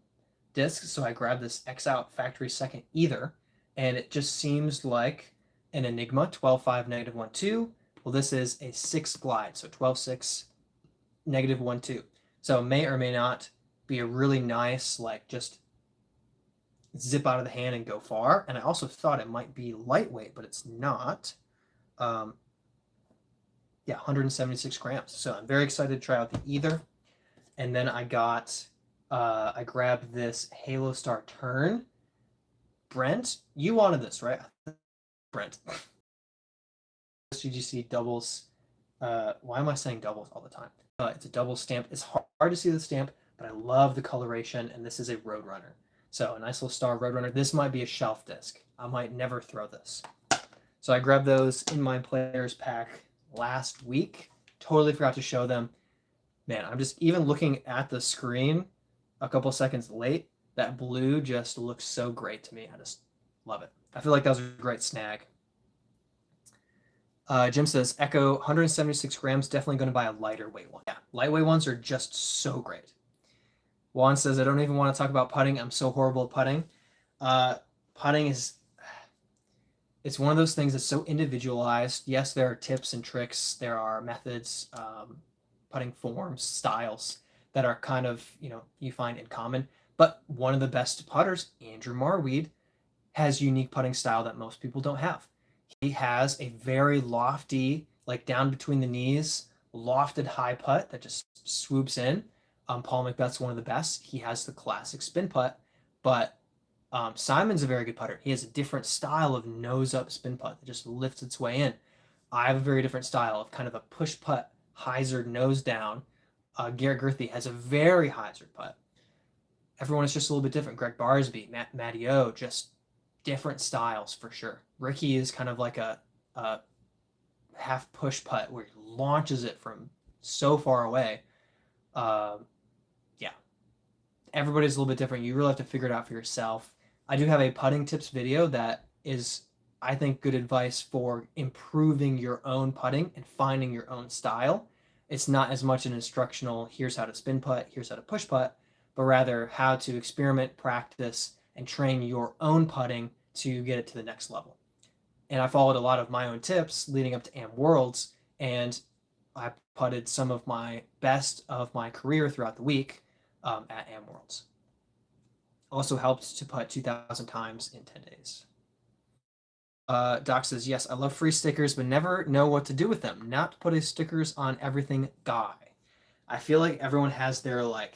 discs. So I grabbed this X Out Factory Second Either, and it just seems like an Enigma 12.5 -1.2. Well, this is a 6 glide, so 12.6 -1.2. So it may or may not be a really nice, like just zip out of the hand and go far. And I also thought it might be lightweight, but it's not. 176 grams. So I'm very excited to try out the Either. And then I grabbed this Halo Star Turn. Brent, you wanted this, right? Brent. USDGC doubles. Why am I saying doubles all the time? It's a double stamp. It's hard to see the stamp, but I love the coloration, and this is a Roadrunner. So a nice little star Roadrunner. This might be a shelf disc. I might never throw this. So I grabbed those in my players pack last week. Totally forgot to show them. Man, I'm just even looking at the screen a couple seconds late. That blue just looks so great to me. I just love it. I feel like that was a great snag. Jim says, Echo, 176 grams, definitely going to buy a lighter weight one. Yeah, lightweight ones are just so great. Juan says, I don't even want to talk about putting. I'm so horrible at putting. Putting is, it's one of those things that's so individualized. Yes, there are tips and tricks. There are methods, putting forms, styles that are kind of, you find in common. But one of the best putters, Andrew Marweed, has unique putting style that most people don't have. He has a very lofty, like down between the knees, lofted high putt that just swoops in. Paul McBeth's one of the best. He has the classic spin putt, but Simon's a very good putter. He has a different style of nose up spin putt that just lifts its way in. I have a very different style of kind of a push putt, hyzer nose down. Garrett Gurthey has a very hyzer putt. Everyone is just a little bit different. Greg Barsby, Matty O, just different styles for sure. Ricky is kind of like a half push putt where he launches it from so far away. Yeah, everybody's a little bit different. You really have to figure it out for yourself. I do have a putting tips video that is, I think, good advice for improving your own putting and finding your own style. It's not as much an instructional, here's how to spin putt, here's how to push putt, but rather how to experiment, practice, and train your own putting to get it to the next level. And I followed a lot of my own tips leading up to AM Worlds, and I putted some of my best of my career throughout the week at AM Worlds. Also helped to putt 2,000 times in 10 days. Doc says, yes, I love free stickers, but never know what to do with them. Not putting stickers on everything guy. I feel like everyone has their like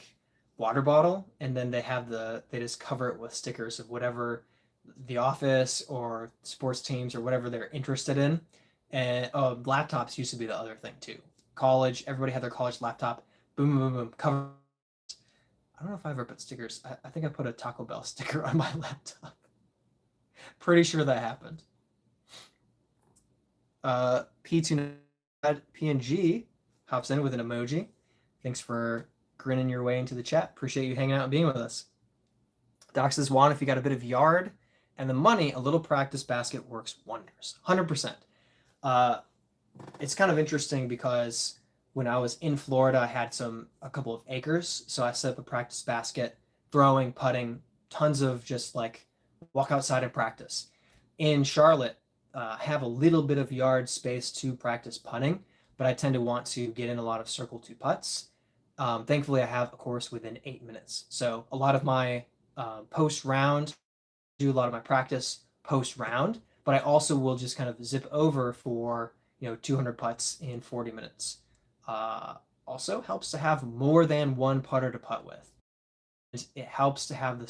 water bottle, and then they just cover it with stickers of whatever the office or sports teams or whatever they're interested in. And laptops used to be the other thing too. College, everybody had their college laptop. Boom, boom, boom, cover. I don't know if I ever put stickers. I think I put a Taco Bell sticker on my laptop. Pretty sure that happened. P2 PNG hops in with an emoji. Thanks for grinning your way into the chat. Appreciate you hanging out and being with us. Doc says, Juan, if you got a bit of yard and the money, a little practice basket works wonders. 100%. It's kind of interesting because when I was in Florida, I had a couple of acres. So I set up a practice basket, throwing, putting, tons of just like walk outside and practice. In Charlotte, have a little bit of yard space to practice putting, but I tend to want to get in a lot of circle two putts. Thankfully, I have a course within 8 minutes. So a lot of my post round, do a lot of my practice post round, but I also will just kind of zip over for 200 putts in 40 minutes. Also helps to have more than one putter to putt with. It helps to have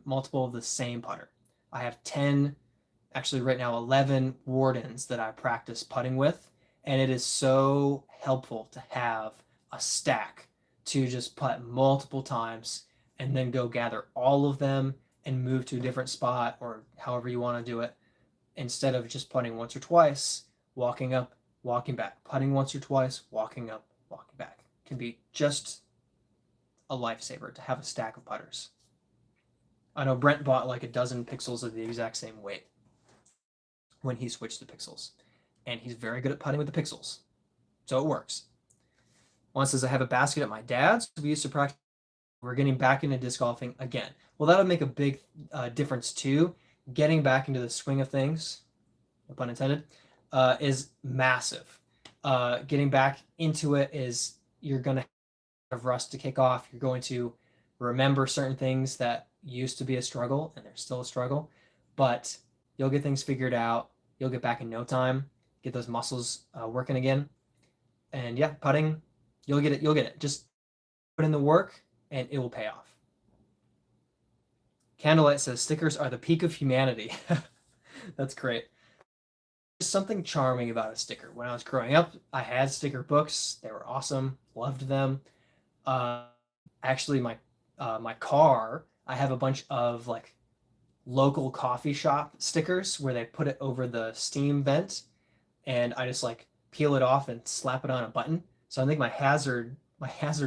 multiple of the same putter. I have 10, actually right now 11 Wardens that I practice putting with, and it is so helpful to have a stack to just putt multiple times and then go gather all of them and move to a different spot or however you want to do it, instead of just putting once or twice, walking up, walking back, putting once or twice, walking up, walking back. It can be just a lifesaver to have a stack of putters. I know Brent bought like a dozen pixels of the exact same weight when he switched to pixels, and he's very good at putting with the pixels, so it works. One says, I have a basket at my dad's. We used to practice. We're getting back into disc golfing again. Well, that'll make a big difference too. Getting back into the swing of things, no pun intended, is massive. Getting back into it is, you're going to have rust to kick off. You're going to remember certain things that used to be a struggle, and they're still a struggle, but you'll get things figured out. You'll get back in no time, get those muscles working again. And yeah, putting, you'll get it. Just put in the work and it will pay off. Candlelight says, stickers are the peak of humanity. That's great. There's something charming about a sticker. When I was growing up, I had sticker books. They were awesome. Loved them. Actually, my car, I have a bunch of like local coffee shop stickers where they put it over the steam vent, and I just like peel it off and slap it on a button. So I think my hazard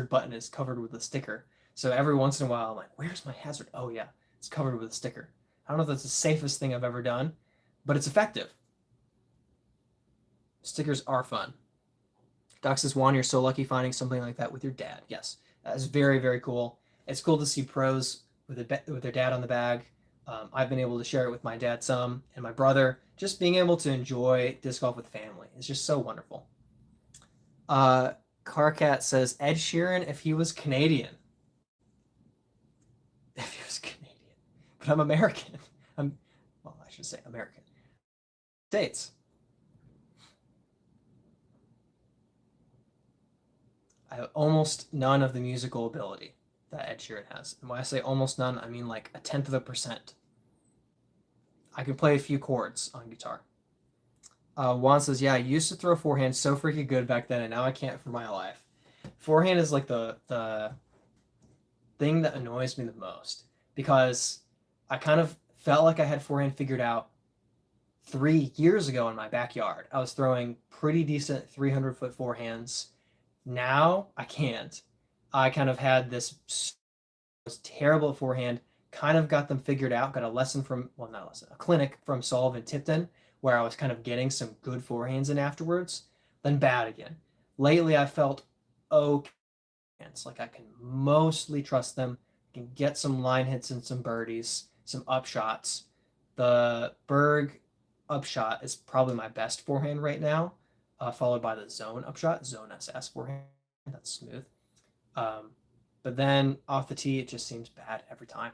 button is covered with a sticker. So every once in a while, I'm like, "Where's my hazard? Oh yeah, it's covered with a sticker." I don't know if that's the safest thing I've ever done, but it's effective. Stickers are fun. Doc says, Juan, you're so lucky finding something like that with your dad. Yes, that is very, very cool. It's cool to see pros with their dad on the bag. I've been able to share it with my dad some and my brother. Just being able to enjoy disc golf with family is just so wonderful. Uh, Carcat says, Ed Sheeran if he was Canadian. If he was Canadian. But I'm American. Well, I should say American. States. I have almost none of the musical ability that Ed Sheeran has. And when I say almost none, I mean like 0.1%. I can play a few chords on guitar. Juan says, yeah, I used to throw forehand so freaking good back then, and now I can't for my life. Forehand is like the thing that annoys me the most because I kind of felt like I had forehand figured out 3 years ago in my backyard. I was throwing pretty decent 300-foot forehands. Now I can't. I kind of had this was terrible at forehand, kind of got them figured out, got a lesson from, well, not a lesson, a clinic from Solve and Tipton where I was kind of getting some good forehands in afterwards, then bad again. Lately I felt okay. It's like I can mostly trust them. I can get some line hits and some birdies, some upshots. The Berg upshot is probably my best forehand right now, followed by the zone upshot, zone SS forehand. That's smooth. But then off the tee, it just seems bad every time.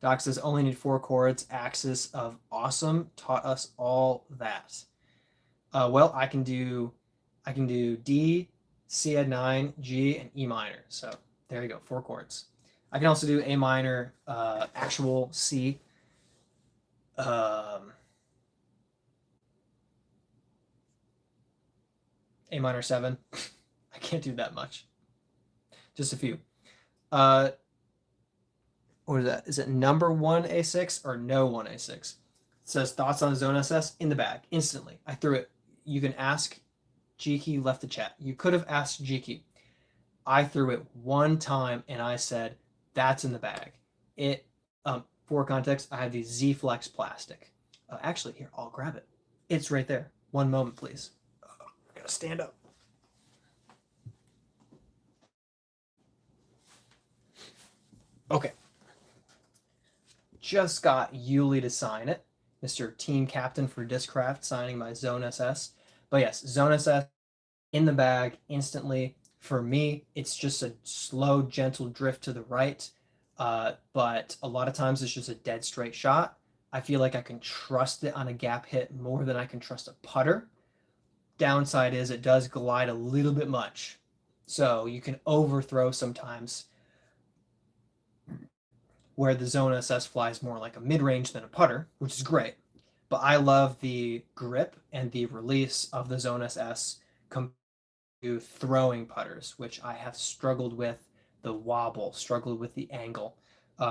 Doc says only need 4 chords. Axis of Awesome taught us all that. Well, I can do D, C add 9, G, and E minor. So there you go, 4 chords. I can also do A minor, actual C. A minor 7. I can't do that much. Just a few. What is that? Is it number 1 A6 or no 1 A6? It says thoughts on Zone SS in the bag instantly. I threw it. You can ask G-Key left the chat. You could have asked G-Key. I threw it one time and I said, that's in the bag. It, for context, I have the Z-Flex plastic. Actually, here, I'll grab it. It's right there. One moment, please. I gotta stand up. Okay. Just got Yuli to sign it. Mr. Team Captain for Discraft signing my Zone SS. But yes, Zone SS in the bag instantly. For me, it's just a slow, gentle drift to the right. But a lot of times it's just a dead straight shot. I feel like I can trust it on a gap hit more than I can trust a putter. Downside is it does glide a little bit much. So you can overthrow sometimes where the Zone SS flies more like a mid-range than a putter, which is great. But I love the grip and the release of the Zone SS compared to throwing putters, which I have struggled with the wobble, struggled with the angle.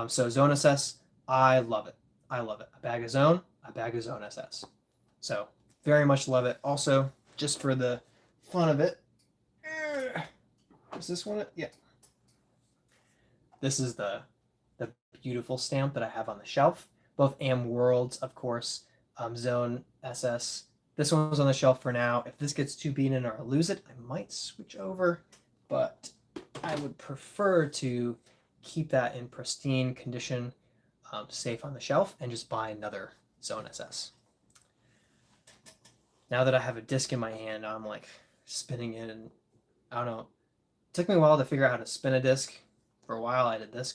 So Zone SS, I love it. I love it. A bag of Zone, a bag of Zone SS. So very much love it. Also, just for the fun of it, is this one? Yeah. This is the beautiful stamp that I have on the shelf. Both Am Worlds, of course, Zone SS. This one was on the shelf for now. If this gets too beaten or I lose it, I might switch over, but I would prefer to keep that in pristine condition, safe on the shelf, and just buy another Zone SS. Now that I have a disc in my hand, I'm like spinning it, and I don't know. It took me a while to figure out how to spin a disc. For a while, I did this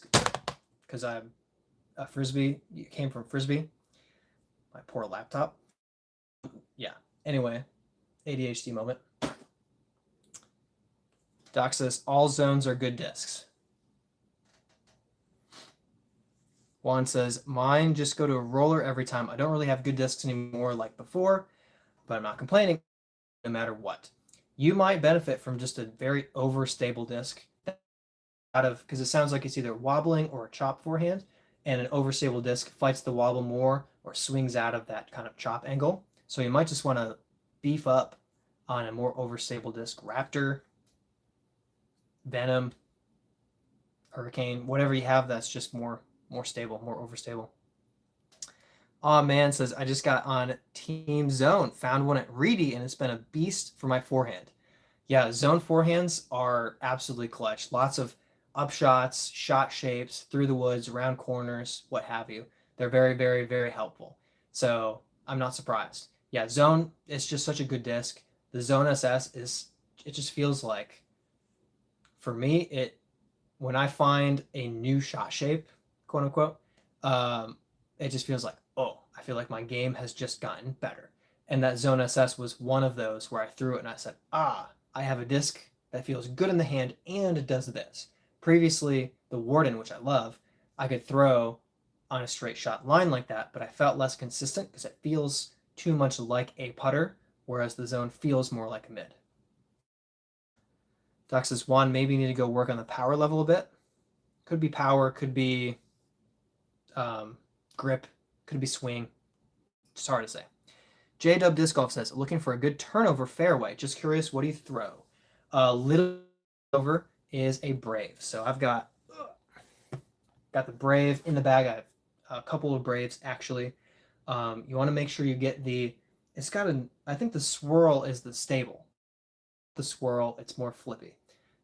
because I'm a frisbee. It came from frisbee. My poor laptop. Yeah. Anyway, ADHD moment. Doc says all zones are good discs. Juan says mine just go to a roller every time. I don't really have good discs anymore like before, but I'm not complaining no matter what. You might benefit from just a very overstable disc. out of, because it sounds like it's either wobbling or a chop forehand, and an overstable disc fights the wobble more or swings out of that kind of chop angle. So you might just want to beef up on a more overstable disc. Raptor, Venom, Hurricane, whatever you have that's just more stable, more overstable. Aw man says, I just got on Team Zone, found one at Reedy, and it's been a beast for my forehand. Yeah, zone forehands are absolutely clutch. Lots of upshots, shot shapes, through the woods, around corners, what have you. They're very, very, very helpful. So I'm not surprised. Yeah, zone is just such a good disc. The Zone SS it just feels like, for me, when I find a new shot shape, quote unquote, it just feels like, oh, I feel like my game has just gotten better. And that Zone SS was one of those where I threw it and I said, I have a disc that feels good in the hand and it does this. Previously, the Warden, which I love, I could throw on a straight shot line like that, but I felt less consistent because it feels too much like a putter, whereas the Zone feels more like a mid. Doc says, Juan, maybe you need to go work on the power level a bit. Could be power, could be grip, could be swing. It's hard to say. J-Dub Disc Golf says, looking for a good turnover fairway. Just curious, what do you throw? Little over is a Brave. So I've got the Brave in the bag. I have a couple of Braves, actually. You want to make sure you get it's got I think the swirl is the stable. The swirl, it's more flippy.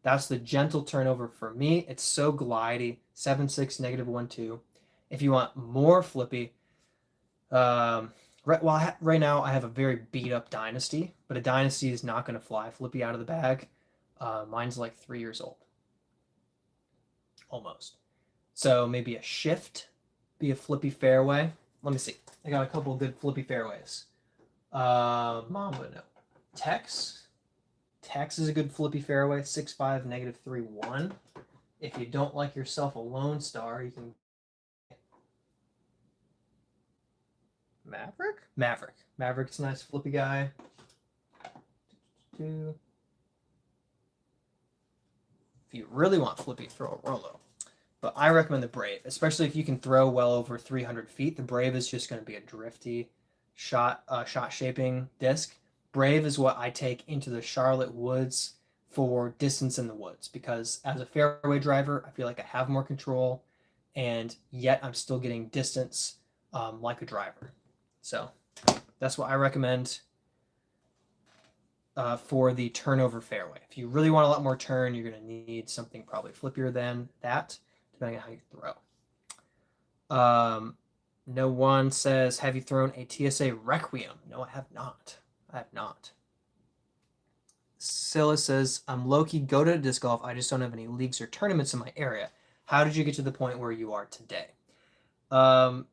That's the gentle turnover for me. It's so glidey, 7.6, -1.2. If you want more flippy, right now I have a very beat up Dynasty, but a Dynasty is not going to fly flippy out of the bag. Mine's like 3 years old. Almost. So maybe a Shift, be a flippy fairway. Let me see. I got a couple of good flippy fairways. Mamba, no. Tex is a good flippy fairway, 6.5, -3.1. If you don't like yourself a Lone Star, you can Maverick's a nice flippy guy. If you really want flippy, throw a Rolo. But I recommend the Brave, especially if you can throw well over 300 feet. The Brave is just going to be a drifty shot shaping disc. Brave is what I take into the Charlotte Woods for distance in the woods, because as a fairway driver, I feel like I have more control, and yet I'm still getting distance like a driver. So that's what I recommend for the turnover fairway. If you really want a lot more turn, you're going to need something probably flippier than that, depending on how you throw. No one says, have you thrown a TSA Requiem? No, I have not. Scylla says, I'm low-key goated at disc golf. I just don't have any leagues or tournaments in my area. How did you get to the point where you are today? I'll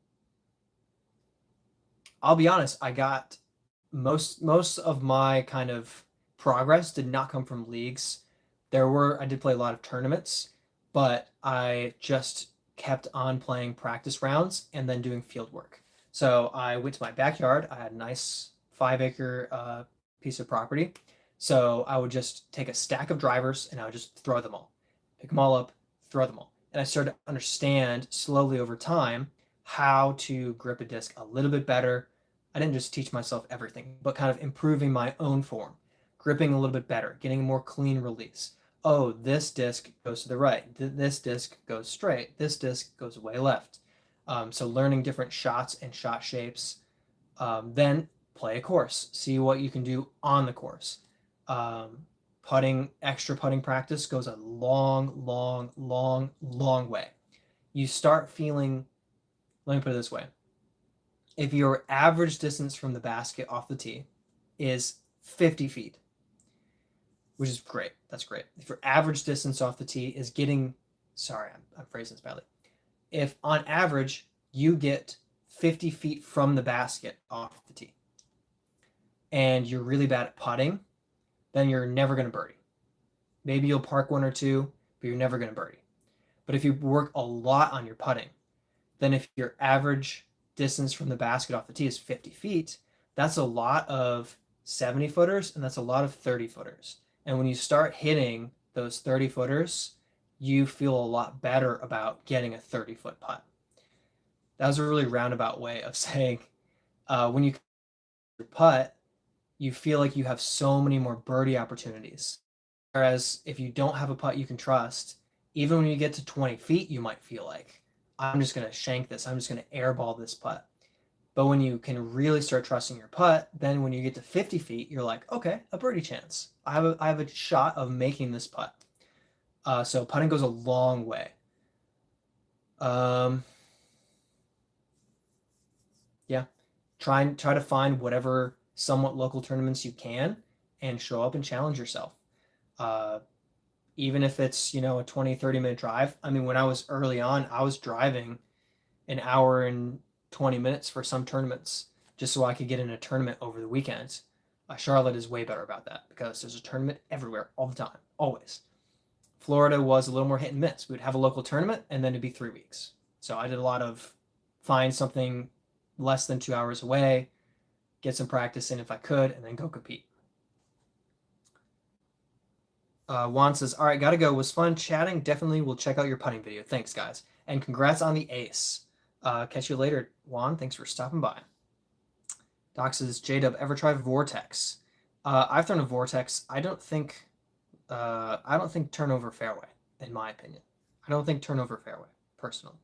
be honest, I got most of my kind of progress did not come from leagues. I did play a lot of tournaments, but I just kept on playing practice rounds and then doing field work. So I went to my backyard. I had a nice 5-acre piece of property. So I would just take a stack of drivers and I would just throw them all, pick them all up, throw them all. And I started to understand slowly over time how to grip a disc a little bit better. I didn't just teach myself everything, but kind of improving my own form, gripping a little bit better, getting a more clean release. Oh, this disc goes to the right. This disc goes straight. This disc goes way left. So learning different shots and shot shapes. Then play a course. See what you can do on the course. Extra putting practice goes a long, long, long, long way. You start feeling, let me put it this way. If your average distance from the basket off the tee is 50 feet, which is great. That's great. If your average distance off the tee is I'm phrasing this badly. If on average you get 50 feet from the basket off the tee and you're really bad at putting, then you're never going to birdie. Maybe you'll park one or two, but you're never going to birdie. But if you work a lot on your putting, then if your average distance from the basket off the tee is 50 feet, that's a lot of 70 footers and that's a lot of 30 footers. And when you start hitting those 30 footers, you feel a lot better about getting a 30-foot putt. That was a really roundabout way of saying when you putt, you feel like you have so many more birdie opportunities. Whereas if you don't have a putt you can trust, even when you get to 20 feet, you might feel like, I'm just going to shank this. I'm just going to airball this putt. But when you can really start trusting your putt, then when you get to 50 feet, you're like, okay, a birdie chance. I have a shot of making this putt. So putting goes a long way. Yeah, try to find whatever somewhat local tournaments you can and show up and challenge yourself. Even if it's, a 20, 30-minute drive. I mean, when I was early on, I was driving an hour and 20 minutes for some tournaments just so I could get in a tournament over the weekends. Charlotte is way better about that because there's a tournament everywhere all the time, always. Florida was a little more hit and miss. We would have a local tournament and then it'd be 3 weeks. So I did a lot of find something less than 2 hours away, get some practice in if I could, and then go compete. Juan says, all right, gotta go. Was fun chatting. Definitely will check out your putting video. Thanks, guys. And congrats on the ace. Catch you later, Juan. Thanks for stopping by. Doc says, J-Dub, ever try Vortex? I've thrown a Vortex. I don't think turnover fairway, in my opinion. I don't think turnover fairway, personally.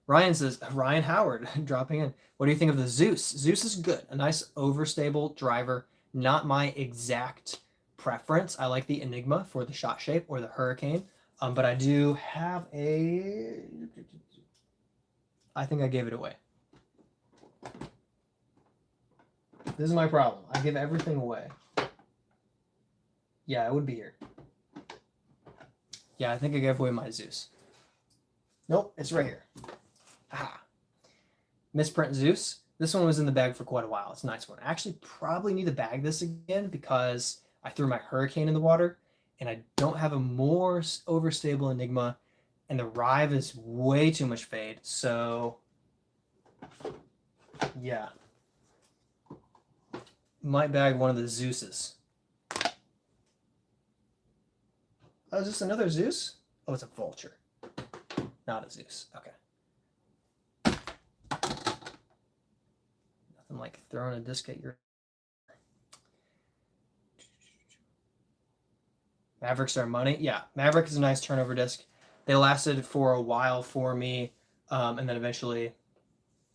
Ryan says, Ryan Howard dropping in. What do you think of the Zeus? Zeus is good. A nice overstable driver. Not my exact preference. I like the Enigma for the shot shape or the Hurricane. But I do have a... I think I gave it away. This is my problem. I give everything away. Yeah, it would be here. Yeah, I think I gave away my Zeus. Nope, it's right here. Ah. Misprint Zeus. This one was in the bag for quite a while. It's a nice one. I actually probably need to bag this again because I threw my Hurricane in the water and I don't have a more overstable Enigma and the Rive is way too much fade. So, yeah. Might bag one of the Zeuses. Oh, is this another Zeus? Oh, it's a Vulture. Not a Zeus. Okay. Nothing like throwing a disc at your... Mavericks are money. Yeah, Maverick is a nice turnover disc. They lasted for a while for me, and then eventually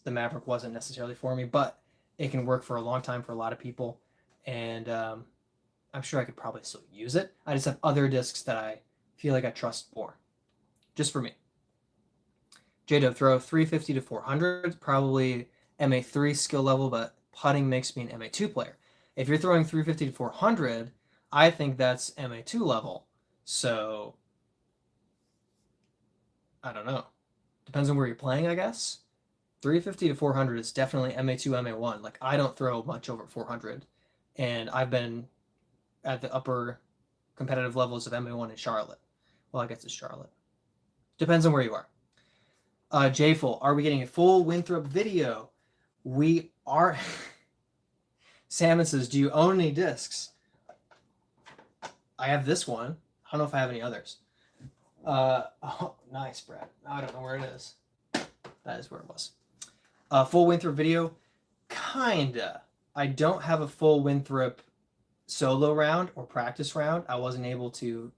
the Maverick wasn't necessarily for me, but it can work for a long time for a lot of people, and I'm sure I could probably still use it. I just have other discs that I feel like I trust more, just for me. J-Dub, throw 350 to 400, probably MA3 skill level, but putting makes me an MA2 player. If you're throwing 350 to 400, I think that's MA2 level. So, I don't know. Depends on where you're playing, I guess. 350 to 400 is definitely MA2, MA1. Like, I don't throw much over 400. And I've been at the upper competitive levels of MA1 in Charlotte. Well, I guess it's Charlotte. Depends on where you are. J-Full, are we getting a full Winthrop video? We are. Salmon says, do you own any discs? I have this one. I don't know if I have any others. Oh, nice, Brad. I don't know where it is. That is where it was. Full Winthrop video? Kinda. I don't have a full Winthrop solo round or practice round. I wasn't able to,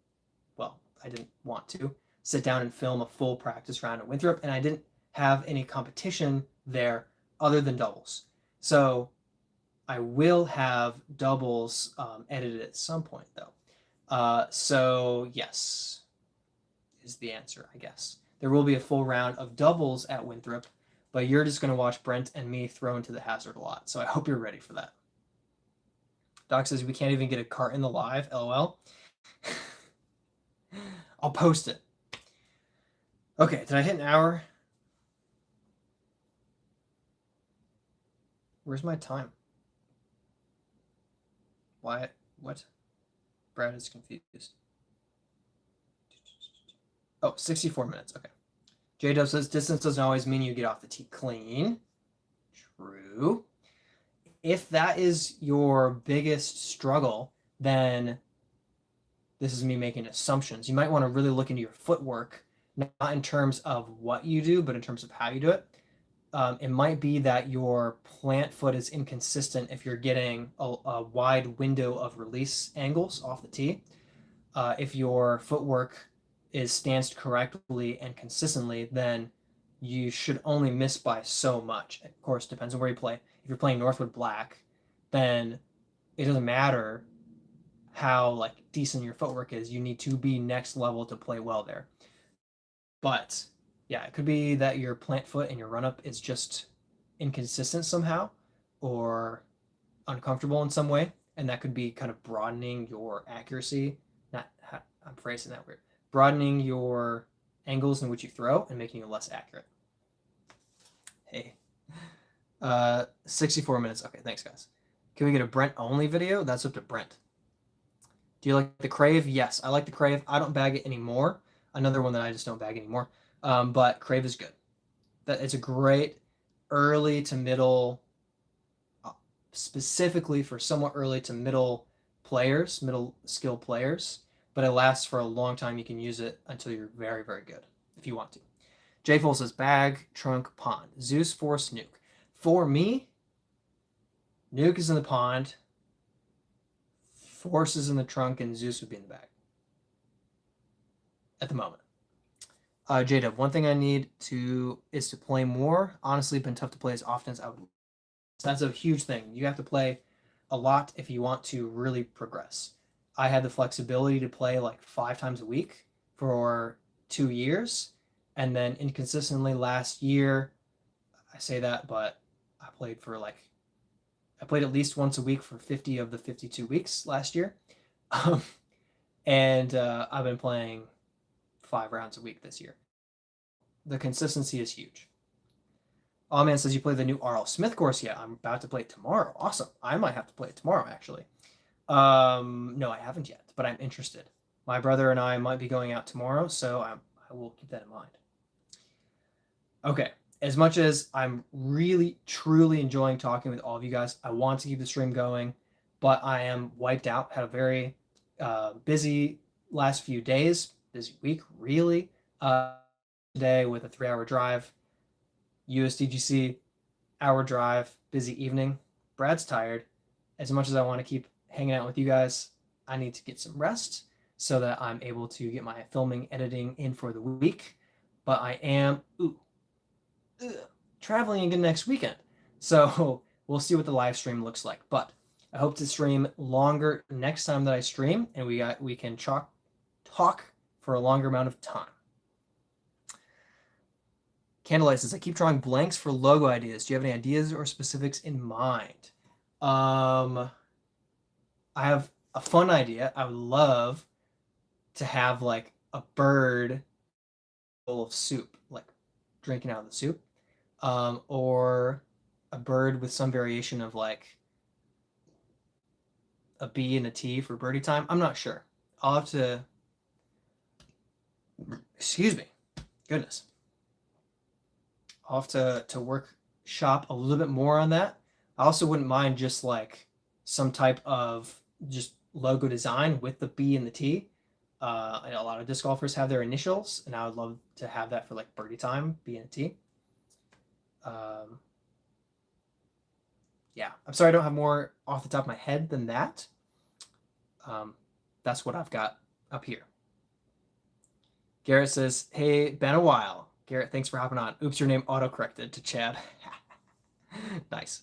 well, I didn't want to sit down and film a full practice round at Winthrop, and I didn't have any competition there other than doubles. So I will have doubles edited at some point, though. So yes, is the answer, I guess. There will be a full round of doubles at Winthrop, but you're just going to watch Brent and me throw into the hazard a lot. So I hope you're ready for that. Doc says we can't even get a cart in the live. LOL. I'll post it. Okay, did I hit an hour? Where's my time? Why? What? Brad is confused. Oh, 64 minutes. Okay. J-Dub says distance doesn't always mean you get off the tee clean. True. If that is your biggest struggle, then this is me making assumptions. You might want to really look into your footwork, not in terms of what you do, but in terms of how you do it. It might be that your plant foot is inconsistent if you're getting a wide window of release angles off the tee. If your footwork is stanced correctly and consistently, then you should only miss by so much. Of course, depends on where you play. If you're playing Northwood Black, then it doesn't matter how like decent your footwork is. You need to be next level to play well there. But yeah, it could be that your plant foot and your run up is just inconsistent somehow or uncomfortable in some way, and that could be kind of broadening your accuracy. Not I'm phrasing that weird. Broadening your angles in which you throw and making you less accurate. Hey. 64 minutes. Okay, thanks guys. Can we get a Brent only video? That's up to Brent. Do you like the Crave? Yes, I like the Crave. I don't bag it anymore. Another one that I just don't bag anymore. But Crave is good. That it's a great early to middle, specifically for somewhat early to middle players, middle skill players. But it lasts for a long time. You can use it until you're very, very good if you want to. J Full says bag, trunk, pond. Zeus, Force, Nuke. For me, Nuke is in the pond, Force is in the trunk, and Zeus would be in the bag at the moment. J-Dub, one thing I need is to play more. Honestly, been tough to play as often as I would. So that's a huge thing. You have to play a lot if you want to really progress. I had the flexibility to play like 5 times a week for 2 years, and then inconsistently last year, I say that, but I played at least once a week for 50 of the 52 weeks last year. And I've been playing 5 rounds a week this year. The consistency is huge. All Man says you play the new R.L. Smith course yet? I'm about to play it tomorrow. Awesome. I might have to play it tomorrow, actually. No, I haven't yet, but I'm interested. My brother and I might be going out tomorrow, so I will keep that in mind. Okay. As much as I'm really, truly enjoying talking with all of you guys, I want to keep the stream going, but I am wiped out. Had a very busy last few days, busy week, really. Today with a 3-hour drive, USDGC, hour drive, busy evening. Brad's tired. As much as I want to keep hanging out with you guys, I need to get some rest so that I'm able to get my filming, editing in for the week. But I am traveling again next weekend. So we'll see what the live stream looks like. But I hope to stream longer next time that I stream, and we can talk for a longer amount of time. Candlelight says, I keep drawing blanks for logo ideas. Do you have any ideas or specifics in mind? I have a fun idea. I would love to have like a bird full of soup, like drinking out of the soup, or a bird with some variation of like a B and a T for birdie time. I'm not sure. I'll have to, excuse me, goodness. I'll have to workshop a little bit more on that. I also wouldn't mind just like some type of just logo design with the B and the T. I know a lot of disc golfers have their initials, and I would love to have that for like birdie time, B and a T. Yeah, I'm sorry I don't have more off the top of my head than that. That's what I've got up here. Garrett says, hey, been a while. Garrett, thanks for hopping on. Oops, your name auto-corrected to Chad. Nice.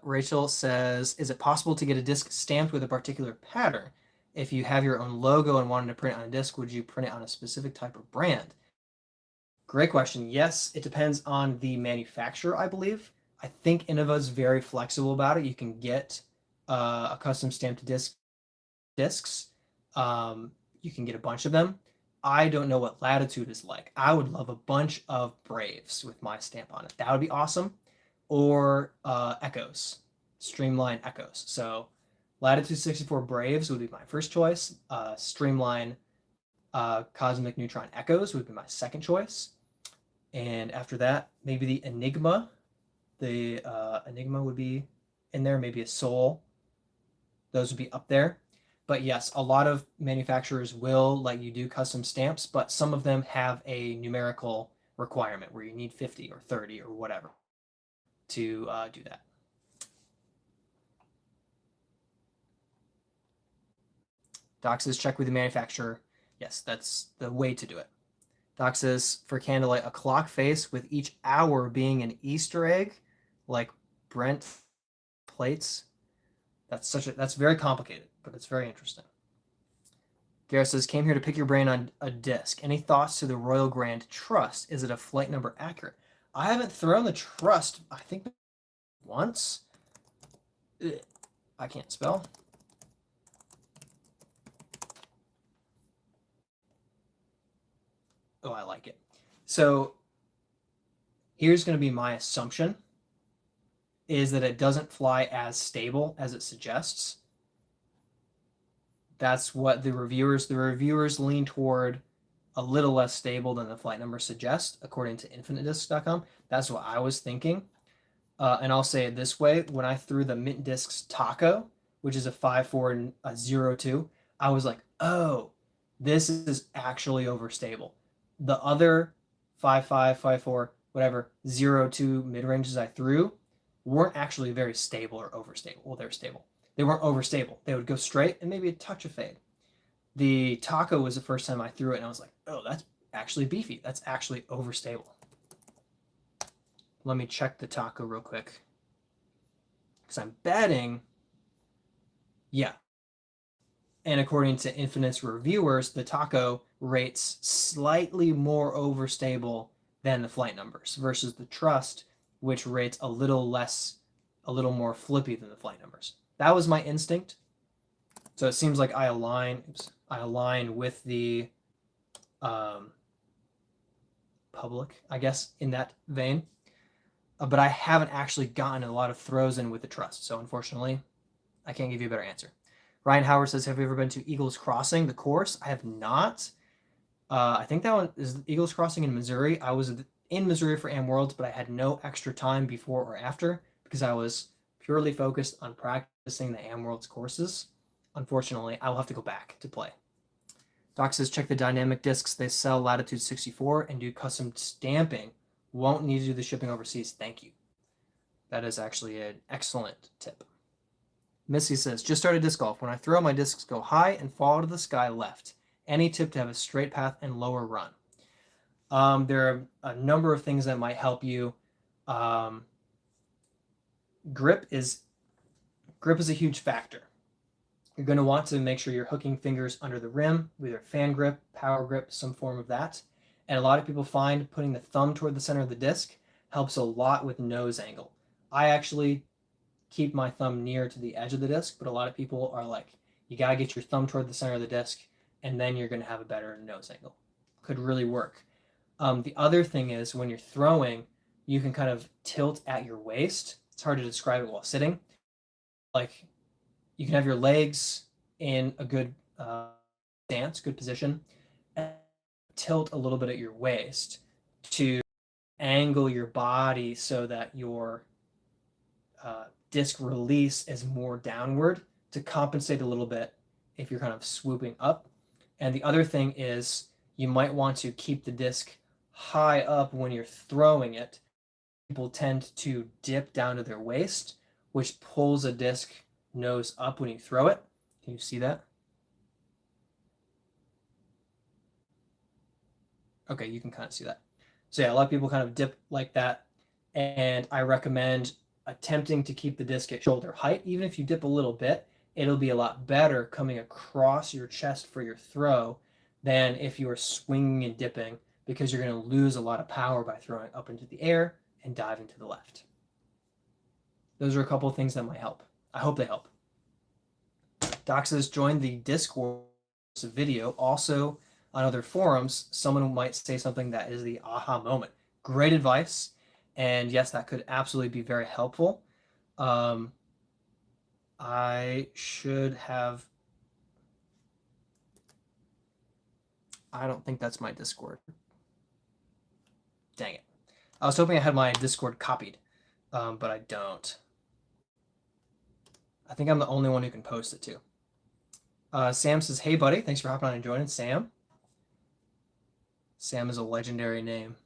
Rachel says, is it possible to get a disc stamped with a particular pattern? If you have your own logo and wanted to print it on a disc, would you print it on a specific type of brand? Great question. Yes, it depends on the manufacturer, I believe. I think Innova is very flexible about it. You can get a custom stamped discs. You can get a bunch of them. I don't know what Latitude is like. I would love a bunch of Braves with my stamp on it. That would be awesome. Or Echoes, Streamline Echoes. So Latitude 64 Braves would be my first choice. Streamline Cosmic Neutron Echoes would be my second choice. And after that, maybe the Enigma. The Enigma would be in there. Maybe a Soul. Those would be up there. But yes, a lot of manufacturers will let you do custom stamps, but some of them have a numerical requirement where you need 50 or 30 or whatever to do that. Doc says check with the manufacturer. Yes, that's the way to do it. Doc says for candlelight, a clock face with each hour being an Easter egg, like Brent plates. That's very complicated, but it's very interesting. Gareth says, came here to pick your brain on a disc. Any thoughts to the Royal Grand Trust? Is it a flight number accurate? I haven't thrown the Trust, I think, once. Ugh, I can't spell. Oh, I like it. So here's going to be my assumption, is that it doesn't fly as stable as it suggests. That's what the reviewers lean toward, a little less stable than the flight number suggests, according to infinitediscs.com. That's what I was thinking. And I'll say it this way: when I threw the Mint Discs Taco, which is a 5.4 and a 0.2, I was like, oh, this is actually overstable. The other 5.5, 5.4, whatever, 0.2 mid ranges I threw weren't actually very stable or overstable. Well, they're stable. They weren't overstable. They would go straight and maybe a touch of fade. The Taco was the first time I threw it, and I was like, oh, that's actually beefy. That's actually overstable. Let me check the Taco real quick, because I'm betting, yeah. And according to Infinite's reviewers, the Taco rates slightly more overstable than the flight numbers versus the Trust, which rates a little more flippy than the flight numbers. That was my instinct. So it seems like I align with the public, I guess, in that vein. But I haven't actually gotten a lot of throws in with the Trust. So unfortunately, I can't give you a better answer. Ryan Howard says, have you ever been to Eagles Crossing, the course? I have not. I think that one is Eagles Crossing in Missouri. I was in Missouri for Am Worlds, but I had no extra time before or after because I was purely focused on practicing the Am Worlds courses. Unfortunately, I will have to go back to play. Doc says, check the dynamic discs. They sell Latitude 64 and do custom stamping. Won't need to do the shipping overseas. Thank you. That is actually an excellent tip. Missy says, just started disc golf. When I throw, my discs go high and fall to the sky left. Any tip to have a straight path and lower run? There are a number of things that might help you. Grip is a huge factor. You're going to want to make sure you're hooking fingers under the rim, either fan grip, power grip, some form of that. And a lot of people find putting the thumb toward the center of the disc helps a lot with nose angle. I actually keep my thumb near to the edge of the disc, but a lot of people are like, you got to get your thumb toward the center of the disc, and then you're going to have a better nose angle. Could really work. The other thing is when you're throwing, you can kind of tilt at your waist. It's hard to describe it while sitting. Like you can have your legs in a good stance, good position, and tilt a little bit at your waist to angle your body so that your disc release is more downward to compensate a little bit if you're kind of swooping up. And the other thing is you might want to keep the disc high up when you're throwing it. People tend to dip down to their waist, which pulls a disc nose up when you throw it. Can you see that? Okay, you can kind of see that. So yeah, a lot of people kind of dip like that. And I recommend attempting to keep the disc at shoulder height. Even if you dip a little bit, it'll be a lot better coming across your chest for your throw than if you are swinging and dipping, because you're going to lose a lot of power by throwing up into the air and diving to the left. Those are a couple of things that might help. I hope they help. Doc says, join the Discord video. Also, on other forums, someone might say something that is the aha moment. Great advice. And yes, that could absolutely be very helpful. I should have... I don't think that's my Discord. Dang it. I was hoping I had my Discord copied, but I don't. I think I'm the only one who can post it too. Sam says, hey, buddy. Thanks for hopping on and joining. Sam. Sam is a legendary name.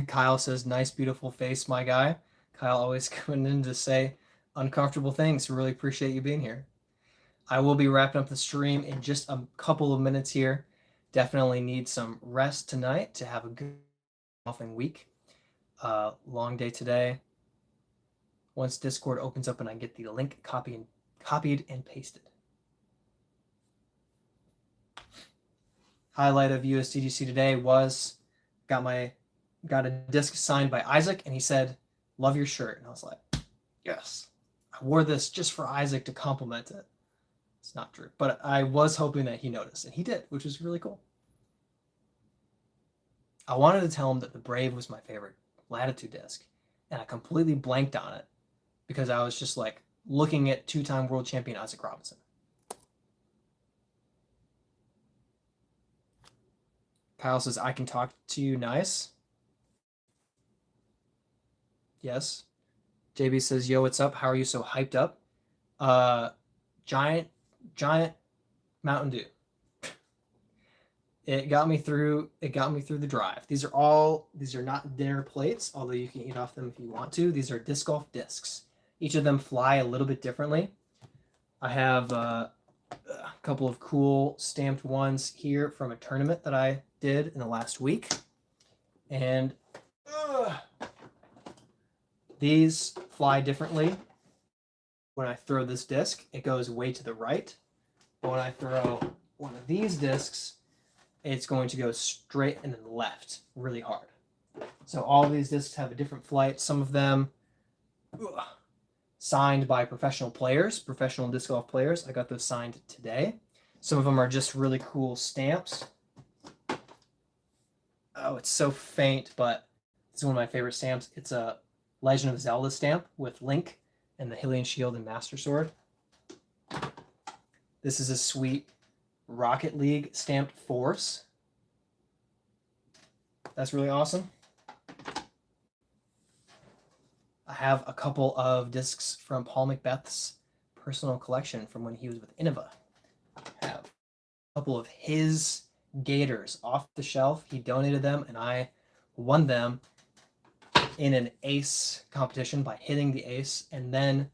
Kyle says, nice, beautiful face, my guy. Kyle always coming in to say uncomfortable things. Really appreciate you being here. I will be wrapping up the stream in just a couple of minutes here. Definitely need some rest tonight to have a good golfing week. Long day today. Once Discord opens up and I get the link copied and pasted. Highlight of USDGC today was got a disc signed by Isaac, and he said, love your shirt. And I was like, yes. I wore this just for Isaac to compliment it. It's not true, but I was hoping that he noticed, and he did, which was really cool. I wanted to tell him that the Brave was my favorite Latitude disc, and I completely blanked on it because I was just like looking at two-time world champion Isaac Robinson. Kyle says, I can talk to you nice. Yes. JB says, yo, what's up? How are you so hyped up? Giant Mountain Dew. It got me through the drive. These are not dinner plates, although you can eat off them if you want to. These are disc golf discs. Each of them fly a little bit differently. I have a couple of cool stamped ones here from a tournament that I did in the last week. And these fly differently. When I throw this disc, it goes way to the right. But when I throw one of these discs, it's going to go straight and then left really hard. So all of these discs have a different flight. Some of them signed by professional disc golf players. I got those signed today. Some of them are just really cool stamps. Oh, it's so faint, but it's one of my favorite stamps. It's a Legend of Zelda stamp with Link and the Hylian Shield and Master Sword. This is a sweet Rocket League stamped Force. That's really awesome. I have a couple of discs from Paul Macbeth's personal collection from when he was with Innova. I have a couple of his Gators off the shelf. He donated them, and I won them in an ace competition by hitting the ace and then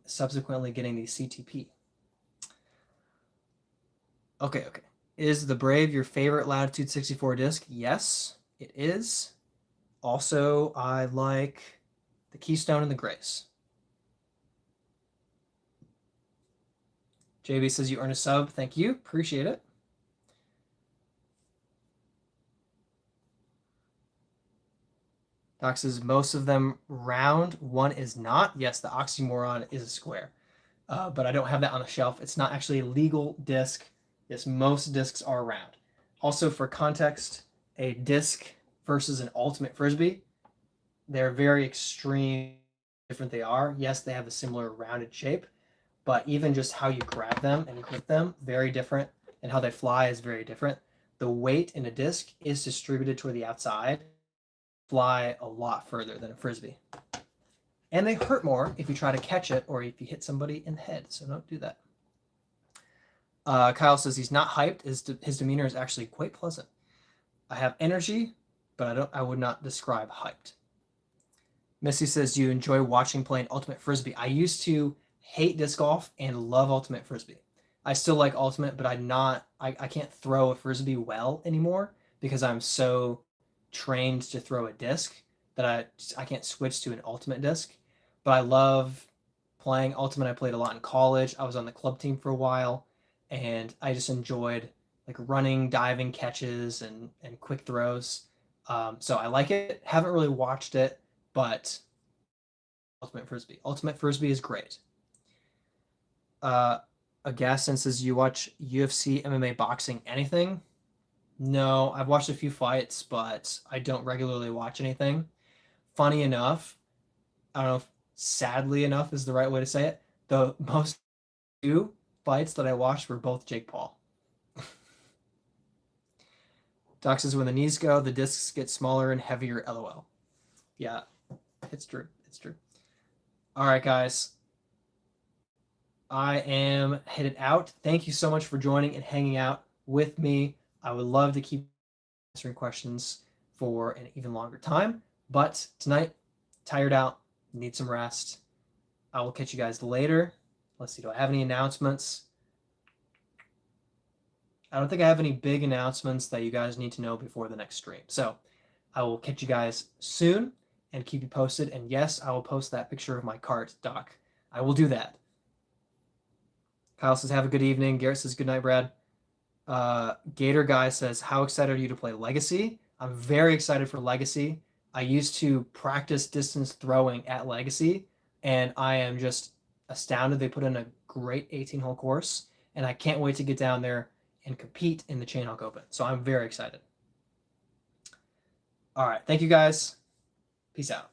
subsequently getting the CTP. Okay. Is the Brave your favorite Latitude 64 disc? Yes, it is. Also, I like the Keystone and the Grace. JB says you earn a sub. Thank you. Appreciate it. Doc says most of them round. One is not. Yes, the oxymoron is a square. But I don't have that on the shelf. It's not actually a legal disc. Yes, most discs are round. Also, for context, a disc versus an ultimate frisbee, they're very extreme different they are. Yes, they have a similar rounded shape, but even just how you grab them and grip them, very different, and how they fly is very different. The weight in a disc is distributed toward the outside, fly a lot further than a frisbee. And they hurt more if you try to catch it or if you hit somebody in the head, so don't do that. Kyle says he's not hyped. His demeanor is actually quite pleasant. I have energy, but I would not describe hyped. Missy says, do you enjoy watching playing Ultimate Frisbee? I used to hate disc golf and love Ultimate Frisbee. I still like Ultimate, but I can't throw a Frisbee well anymore because I'm so trained to throw a disc that I can't switch to an Ultimate disc. But I love playing Ultimate. I played a lot in college. I was on the club team for a while, and I just enjoyed like running, diving catches, and quick throws. So I like it. Haven't really watched it, but Ultimate Frisbee is great. Agaston says, you watch UFC, MMA, boxing, anything? No, I've watched a few fights, but I don't regularly watch anything. Funny enough, I don't know if sadly enough is the right way to say it, the most two fights that I watched were both Jake Paul. Doc says, when the knees go, the discs get smaller and heavier, LOL. Yeah, it's true. All right, guys. I am headed out. Thank you so much for joining and hanging out with me. I would love to keep answering questions for an even longer time, but tonight, tired out, need some rest. I will catch you guys later. Let's see, do I have any announcements? I don't think I have any big announcements that you guys need to know before the next stream. So I will catch you guys soon and keep you posted. And yes, I will post that picture of my cart, Doc. I will do that. Kyle says, have a good evening. Garrett says, good night, Brad. Gator Guy says, how excited are you to play Legacy? I'm very excited for Legacy. I used to practice distance throwing at Legacy, and I am just astounded. They put in a great 18-hole course, and I can't wait to get down there and compete in the Chainhawk Open. So I'm very excited. All right. Thank you, guys. Peace out.